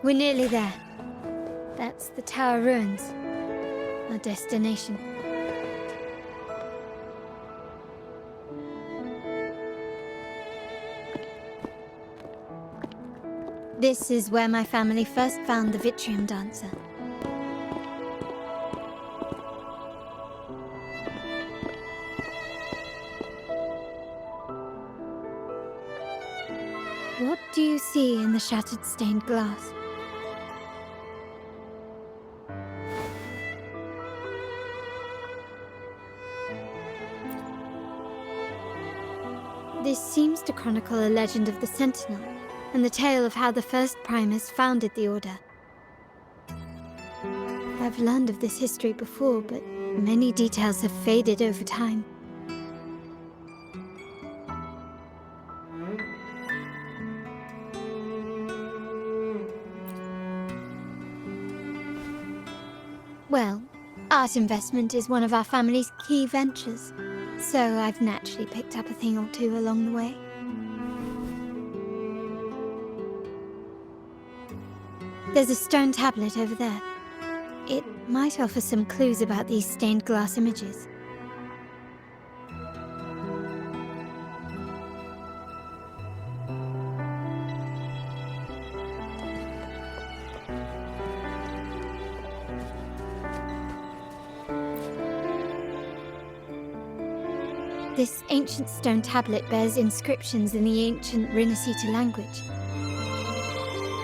We're nearly there. That's the tower ruins. Our destination. This is where my family first found the Vitreum dancer. What do you see in the shattered stained glass? This seems to chronicle a legend of the Sentinel, and the tale of how the first Primus founded the Order. I've learned of this history before, but many details have faded over time. Well, art investment is one of our family's key ventures, so I've naturally picked up a thing or two along the way. There's a stone tablet over there. It might offer some clues about these stained glass images. This ancient stone tablet bears inscriptions in the ancient Rinascita language,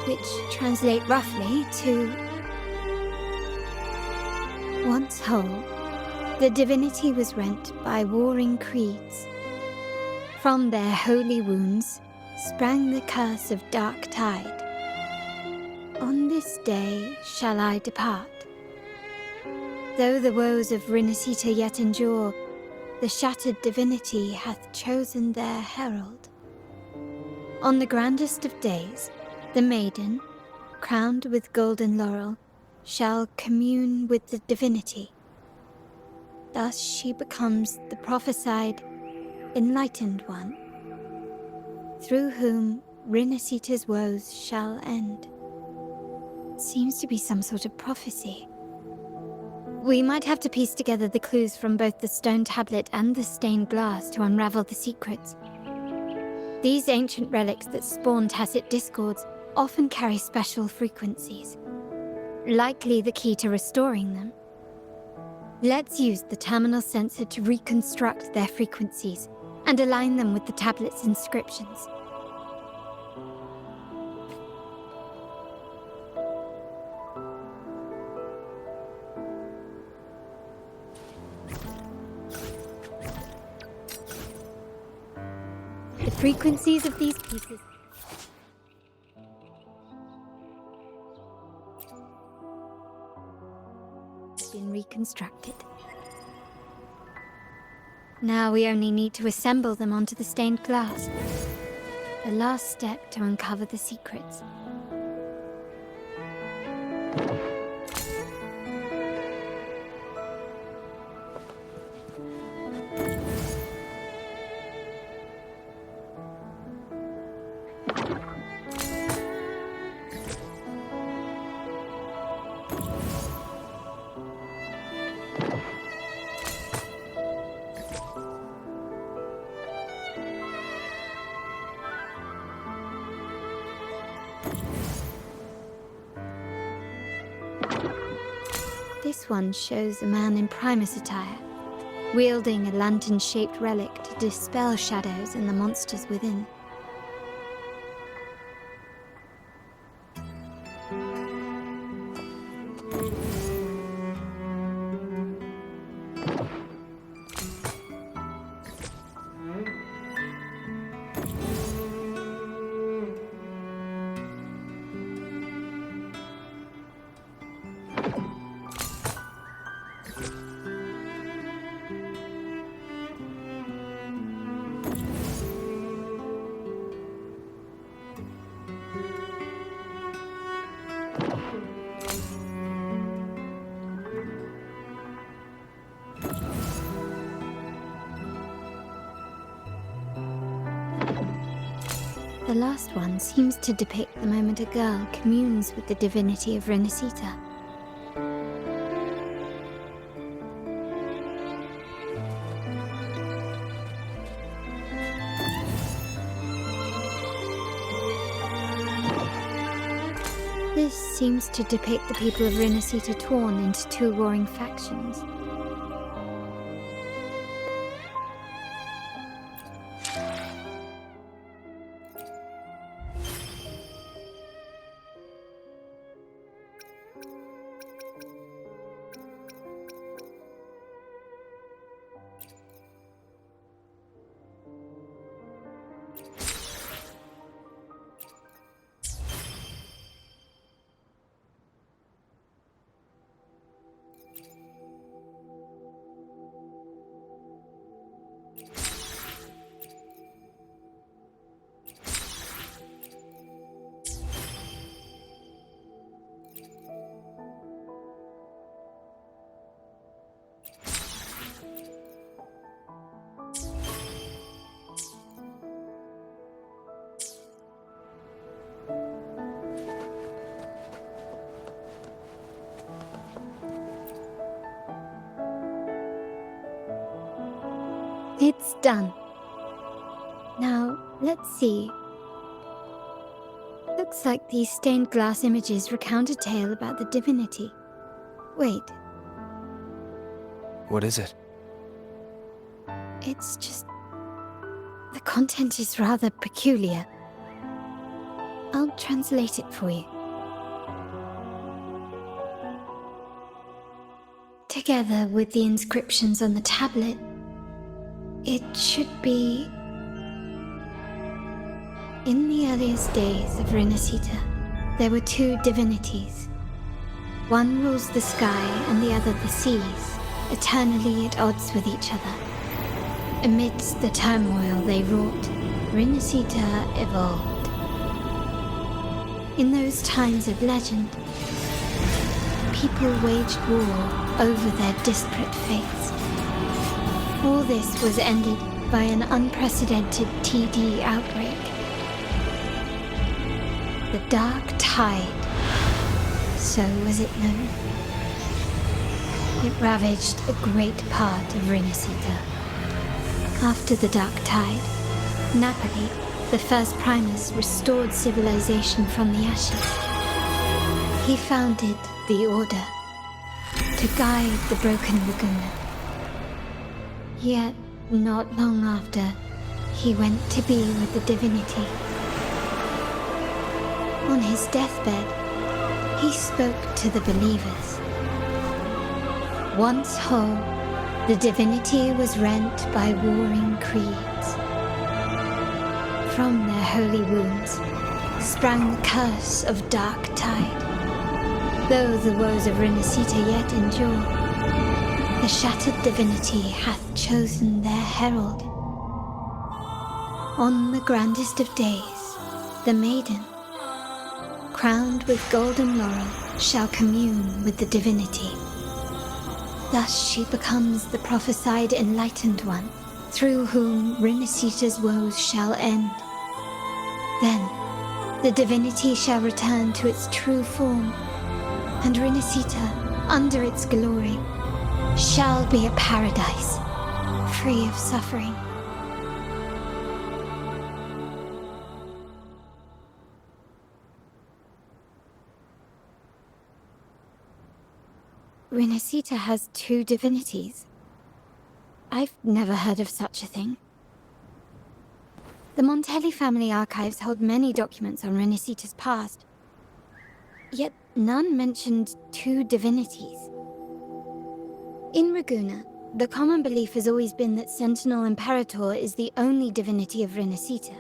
which translate roughly to... Once whole, the divinity was rent by warring creeds. From their holy wounds sprang the curse of dark tide. On this day shall I depart. Though the woes of Rinascita yet endure, the shattered divinity hath chosen their herald. On the grandest of days, the maiden, crowned with golden laurel, shall commune with the divinity. Thus she becomes the prophesied, enlightened one, through whom Rinascita's woes shall end. Seems to be some sort of prophecy. We might have to piece together the clues from both the stone tablet and the stained glass to unravel the secrets. These ancient relics that spawn tacit discords often carry special frequencies, likely the key to restoring them. Let's use the terminal sensor to reconstruct their frequencies and align them with the tablet's inscriptions. The frequencies of these pieces have been reconstructed. Now we only need to assemble them onto the stained glass. The last step to uncover the secrets. This one shows a man in Primus attire, wielding a lantern-shaped relic to dispel shadows and the monsters within. The last one seems to depict the moment a girl communes with the divinity of Rinascita. This seems to depict the people of Rinascita torn into two warring factions. It's done. Now, let's see. Looks like these stained glass images recount a tale about the divinity. Wait. What is it? It's just... the content is rather peculiar. I'll translate it for you. Together with the inscriptions on the tablet, it should be... In the earliest days of Rinascita, there were two divinities. One rules the sky and the other the seas, eternally at odds with each other. Amidst the turmoil they wrought, Rinascita evolved. In those times of legend, people waged war over their disparate fates. All this was ended by an unprecedented TD outbreak. The Dark Tide, so was it known. It ravaged a great part of Rinascita. After the Dark Tide, Napoli, the first Primus, restored civilization from the ashes. He founded the Order to guide the broken Laguna. Yet, not long after, he went to be with the Divinity. On his deathbed, he spoke to the believers. Once whole, the Divinity was rent by warring creeds. From their holy wounds sprang the curse of Dark Tide. Though the woes of Rinascita yet endure, the shattered Divinity hath chosen their herald. On the grandest of days, the maiden, crowned with golden laurel, shall commune with the Divinity. Thus she becomes the prophesied enlightened one, through whom Rinascita's woes shall end. Then, the Divinity shall return to its true form, and Rinascita, under its glory, shall be a paradise, free of suffering. Rinascita has two divinities. I've never heard of such a thing. The Montelli family archives hold many documents on Rinascita's past, yet none mentioned two divinities. In Ragusa, the common belief has always been that Sentinel Imperator is the only divinity of Rinascita.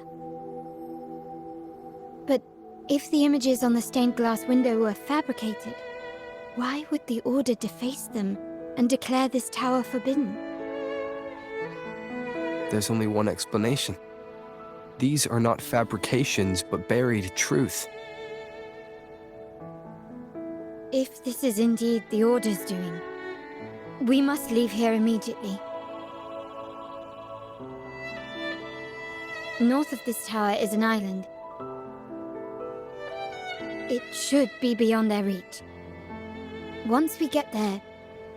But if the images on the stained glass window were fabricated, why would the Order deface them and declare this tower forbidden? There's only one explanation. These are not fabrications, but buried truth. If this is indeed the Order's doing, we must leave here immediately. North of this tower is an island. It should be beyond their reach. Once we get there,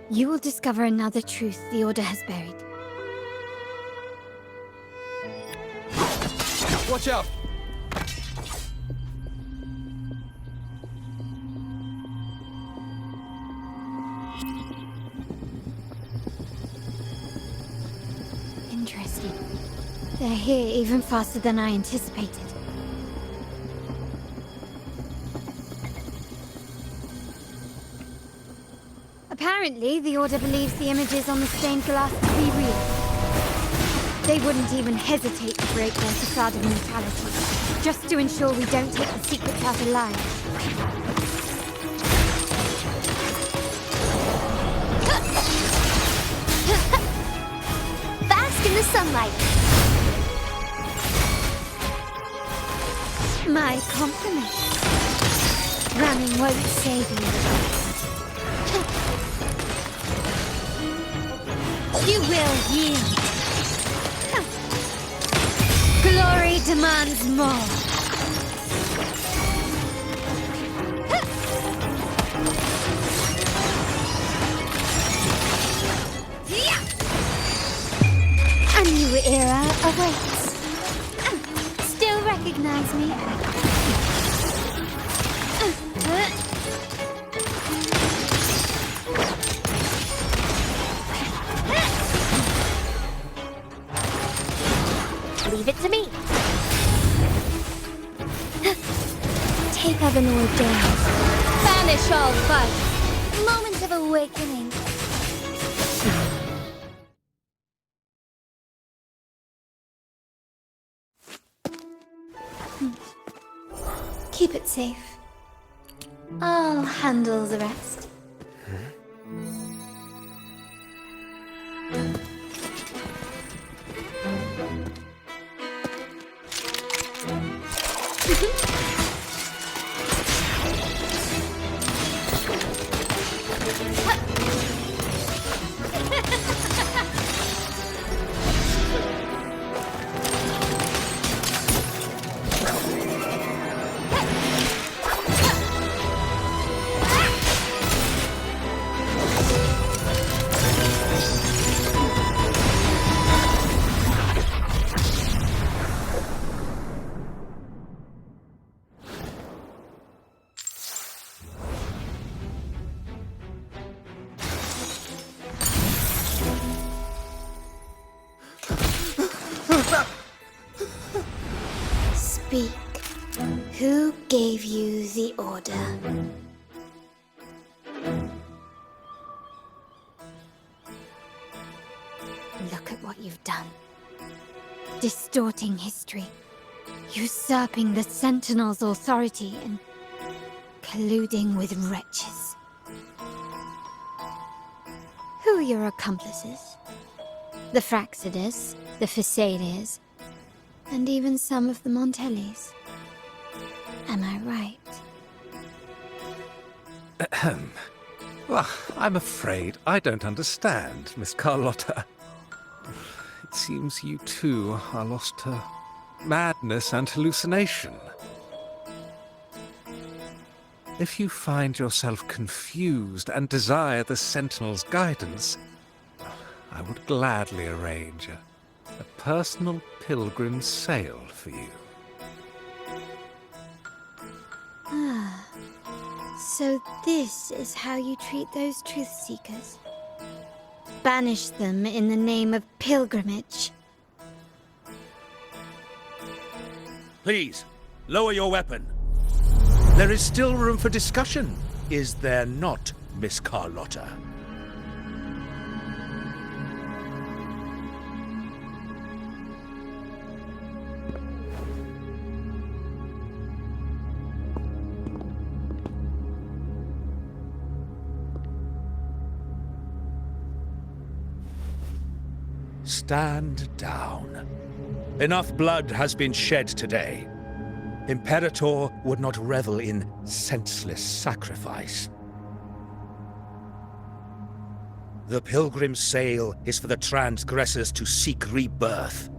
you will discover another truth the Order has buried. Watch out! Interesting. They're here even faster than I anticipated. Apparently, the Order believes the images on the stained glass to be real. They wouldn't even hesitate to break their facade of neutrality, just to ensure we don't take the secrets out alive. Bask in the sunlight. My compliments. Running won't save you. You will yield. Glory demands more. A new era awaits. Still recognize me? Leave it to me. Take Heavenward days. Banish all fun. Moment of awakening. Keep it safe. I'll handle the rest. gave you the order. Look at what you've done. Distorting history, usurping the Sentinel's authority, and colluding with wretches. Who are your accomplices? The Fractsidus, the Physaelias, and even some of the Montellis. Am I right? Ahem. Well, I'm afraid I don't understand, Miss Carlotta. It seems you too are lost to madness and hallucination. If you find yourself confused and desire the Sentinel's guidance, I would gladly arrange a personal pilgrim sail for you. Ah, so this is how you treat those truth seekers? Banish them in the name of pilgrimage. Please, lower your weapon. There is still room for discussion, is there not, Miss Carlotta? Stand down. Enough blood has been shed today. Imperator would not revel in senseless sacrifice. The pilgrim's sail is for the transgressors to seek rebirth,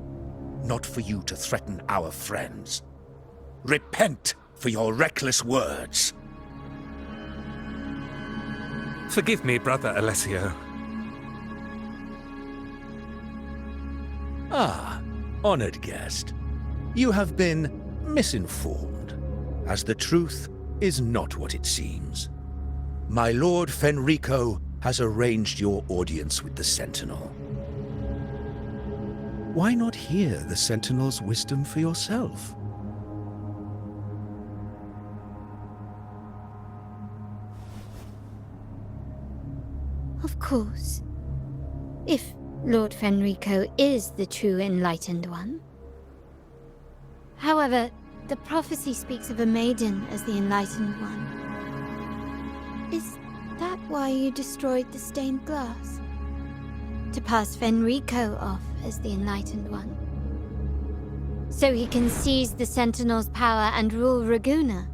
not for you to threaten our friends. Repent for your reckless words. Forgive me, Brother Alessio. Ah, honored guest. You have been misinformed, as the truth is not what it seems. My Lord Fenrico has arranged your audience with the Sentinel. Why not hear the Sentinel's wisdom for yourself? Of course. If Lord Fenrico is the true Enlightened One. However, the prophecy speaks of a maiden as the Enlightened One. Is that why you destroyed the stained glass? To pass Fenrico off as the Enlightened One? So he can seize the Sentinel's power and rule Raguna?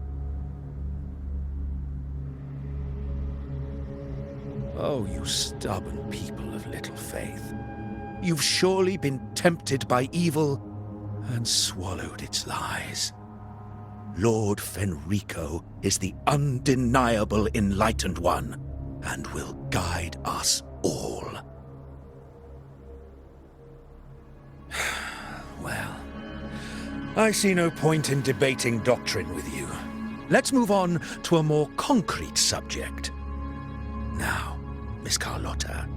Oh, you stubborn people of little faith. You've surely been tempted by evil and swallowed its lies. Lord Fenrico is the undeniable Enlightened One and will guide us all. Well, I see no point in debating doctrine with you. Let's move on to a more concrete subject. Now, Miss Carlotta,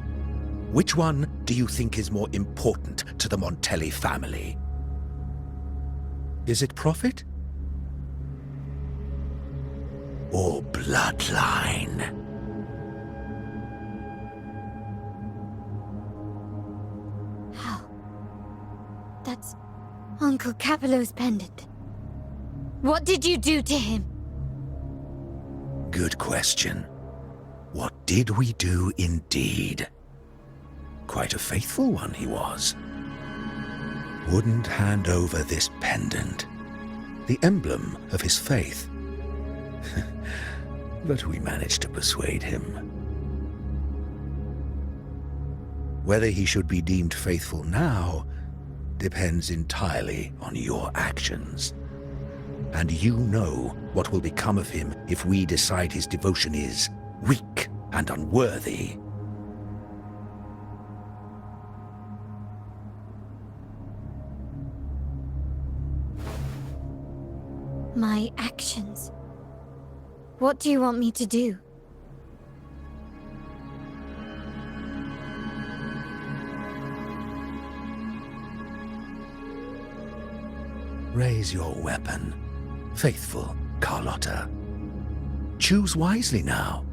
which one do you think is more important to the Montelli family? Is it profit? Or bloodline? How? That's Uncle Capello's pendant. What did you do to him? Good question. What did we do indeed? Quite a faithful one he was. Wouldn't hand over this pendant, the emblem of his faith. But we managed to persuade him. Whether he should be deemed faithful now depends entirely on your actions. And you know what will become of him if we decide his devotion is weak and unworthy. My actions? What do you want me to do? Raise your weapon, faithful, Carlotta. Choose wisely now.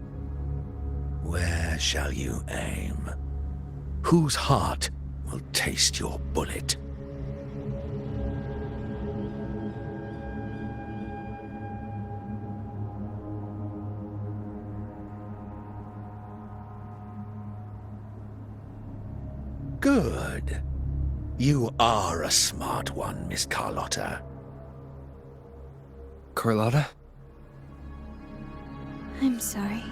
Where shall you aim? Whose heart will taste your bullet? Good. You are a smart one, Miss Carlotta. Carlotta? I'm sorry.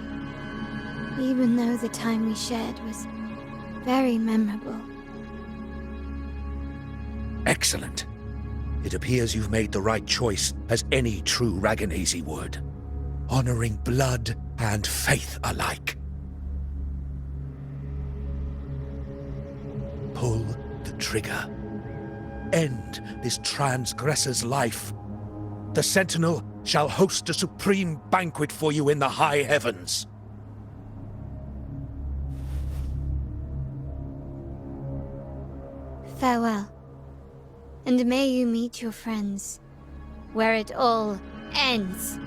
Even though the time we shared was very memorable. Excellent. It appears you've made the right choice, as any true Raganazi would. Honoring blood and faith alike. Pull the trigger. End this transgressor's life. The Sentinel shall host a supreme banquet for you in the high heavens. Farewell. And may you meet your friends, where it all ends.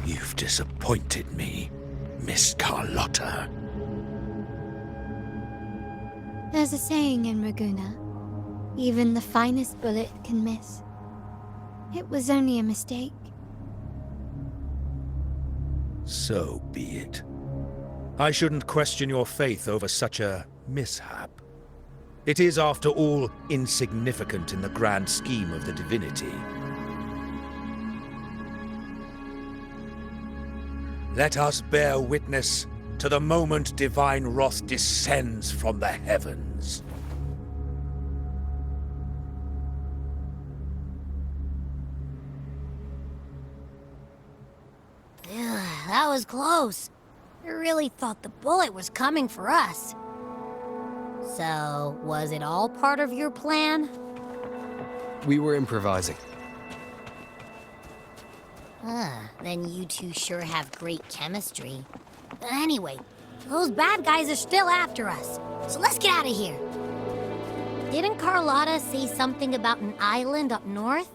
You've disappointed me, Miss Carlotta. There's a saying in Raguna, even the finest bullet can miss. It was only a mistake. So be it. I shouldn't question your faith over such a mishap. It is, after all, insignificant in the grand scheme of the Divinity. Let us bear witness to the moment divine wrath descends from the heavens. That was close. I really thought the bullet was coming for us. So, was it all part of your plan? We were improvising. Then you two sure have great chemistry. But anyway, those bad guys are still after us. So let's get out of here. Didn't Carlotta say something about an island up north?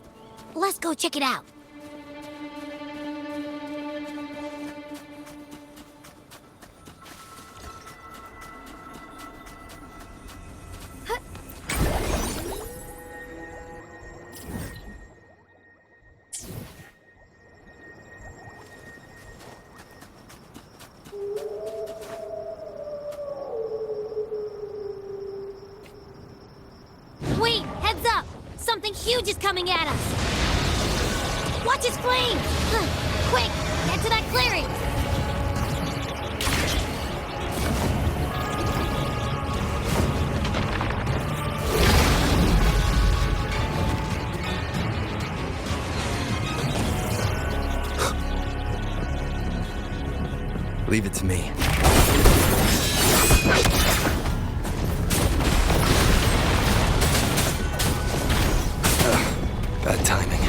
Let's go check it out. Wait, heads up! Something huge is coming at us! Watch its flames! Quick, get to that clearing! Leave it to me. Bad timing.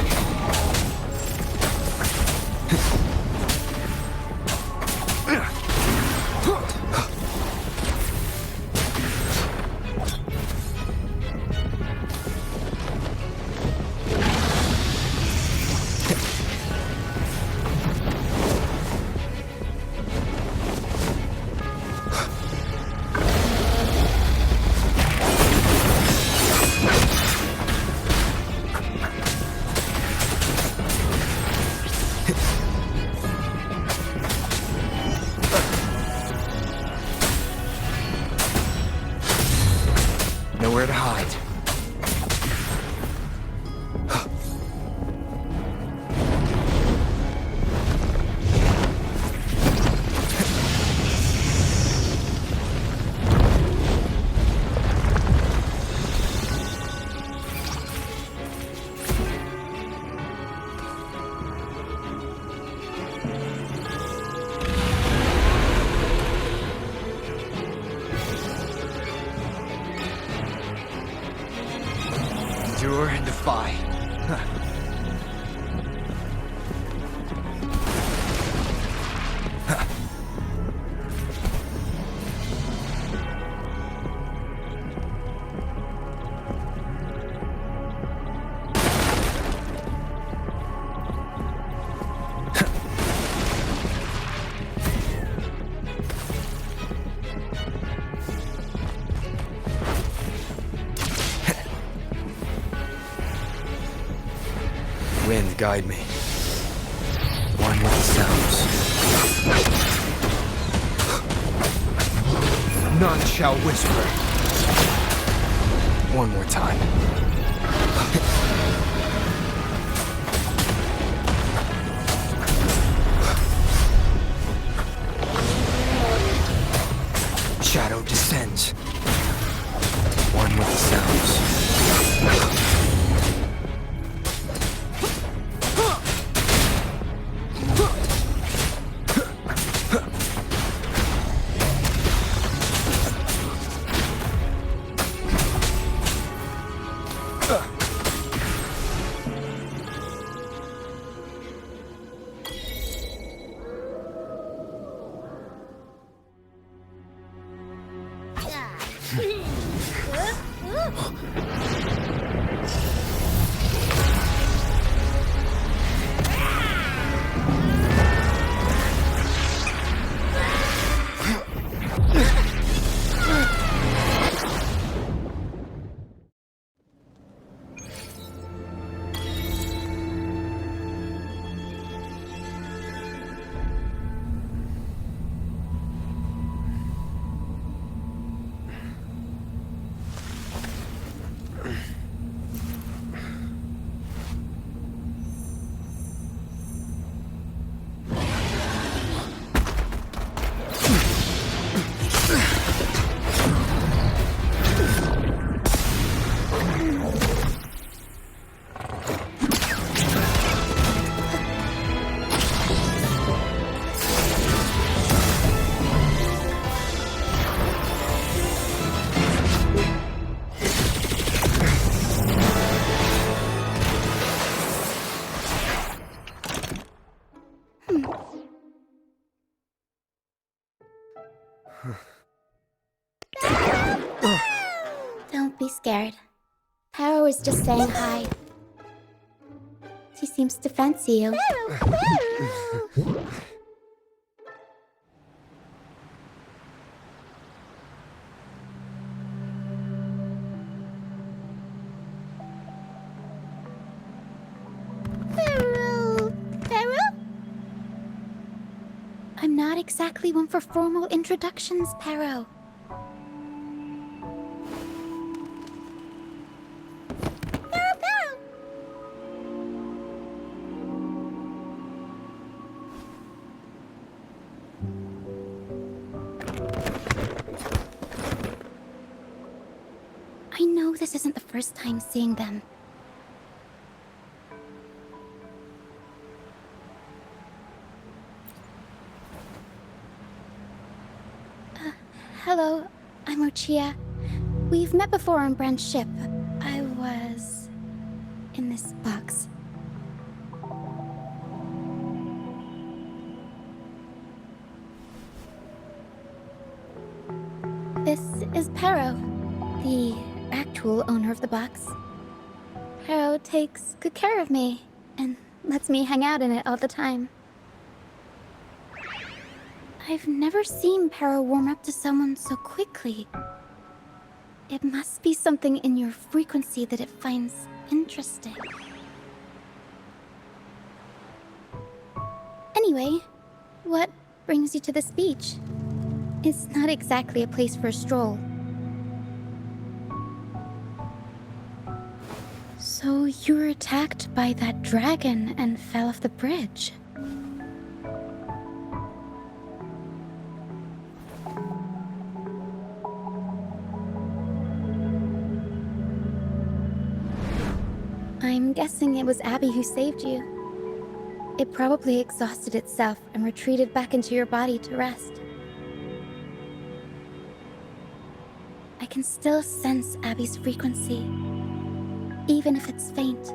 guide me. One with the sounds. None shall whisper. One more time. Shadow descends. One with the sounds. Don't be scared. Taro was just saying hi. She seems to fancy you. I'm not exactly one for formal introductions, Pero. I know this isn't the first time seeing them. Hello, I'm Ochia. We've met before on Brand's ship. I was in this box. This is Pero, the actual owner of the box. Pero takes good care of me and lets me hang out in it all the time. I've never seen Pero warm up to someone so quickly. It must be something in your frequency that it finds interesting. Anyway, what brings you to this beach? It's not exactly a place for a stroll. So you were attacked by that dragon and fell off the bridge. I'm guessing it was Abby who saved you. It probably exhausted itself and retreated back into your body to rest. I can still sense Abby's frequency, even if it's faint.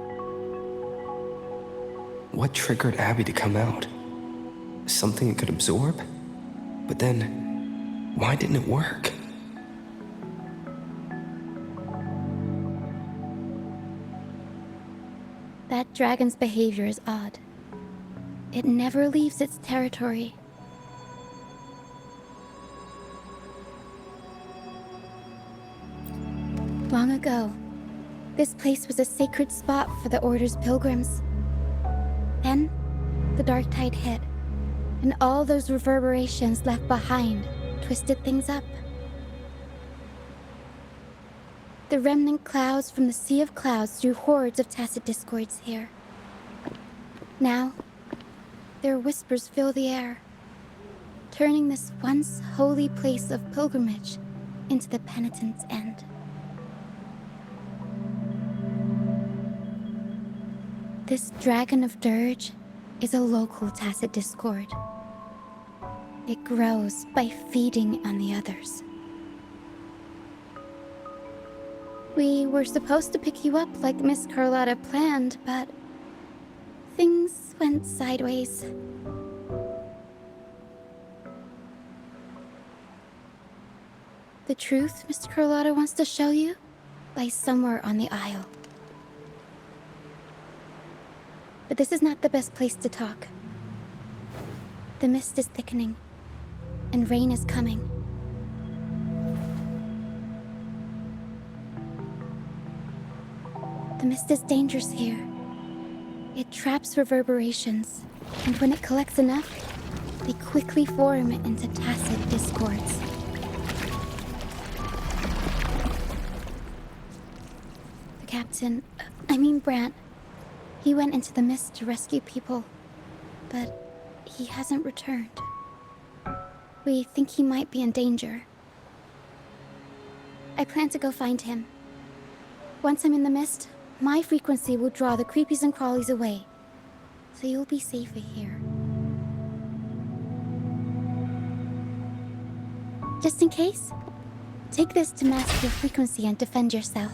What triggered Abby to come out? Something it could absorb? But then, why didn't it work? That dragon's behavior is odd. It never leaves its territory. Long ago, this place was a sacred spot for the Order's pilgrims. the dark tide hit, and all those reverberations left behind twisted things up. The remnant clouds from the sea of clouds drew hordes of tacit discords here. Now, their whispers fill the air, turning this once holy place of pilgrimage into the penitent's end. This dragon of dirge is a local tacit discord. It grows by feeding on the others. We were supposed to pick you up like Miss Carlotta planned, but things went sideways. The truth Mr. Carlotta wants to show you lies somewhere on the aisle. But this is not the best place to talk. The mist is thickening, and rain is coming. The mist is dangerous here. It traps reverberations, and when it collects enough, they quickly form into tacit discords. The captain, Brant, he went into the mist to rescue people, but he hasn't returned. We think he might be in danger. I plan to go find him. Once I'm in the mist, my frequency will draw the creepies and crawlies away, so you'll be safer here. Just in case, take this to mask your frequency and defend yourself.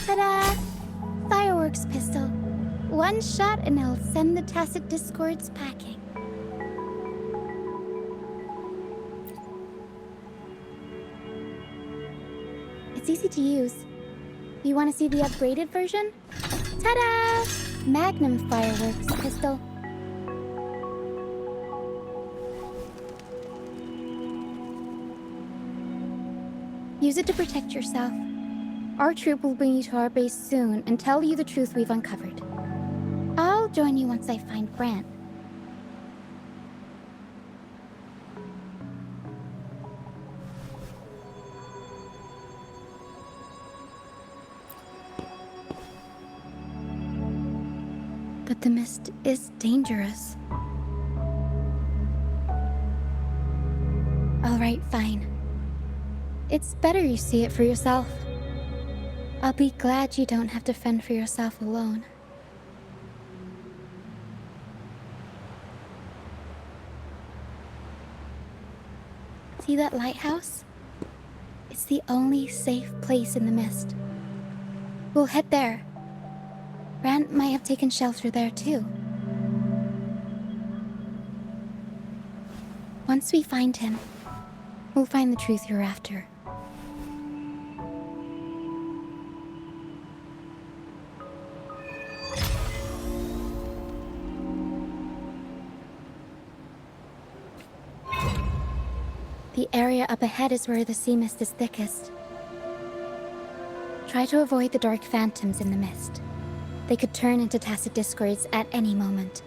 Ta-da! Fireworks pistol. One shot and it'll send the tacit discords packing. It's easy to use. You want to see the upgraded version? Ta-da! Magnum fireworks pistol. Use it to protect yourself. Our troop will bring you to our base soon and tell you the truth we've uncovered. I'll join you once I find Brant. But the mist is dangerous. All right, fine. It's better you see it for yourself. I'll be glad you don't have to fend for yourself alone. See that lighthouse? It's the only safe place in the mist. We'll head there. Brant might have taken shelter there too. Once we find him, we'll find the truth you're after. The area up ahead is where the sea mist is thickest. Try to avoid the dark phantoms in the mist. They could turn into tacit discords at any moment.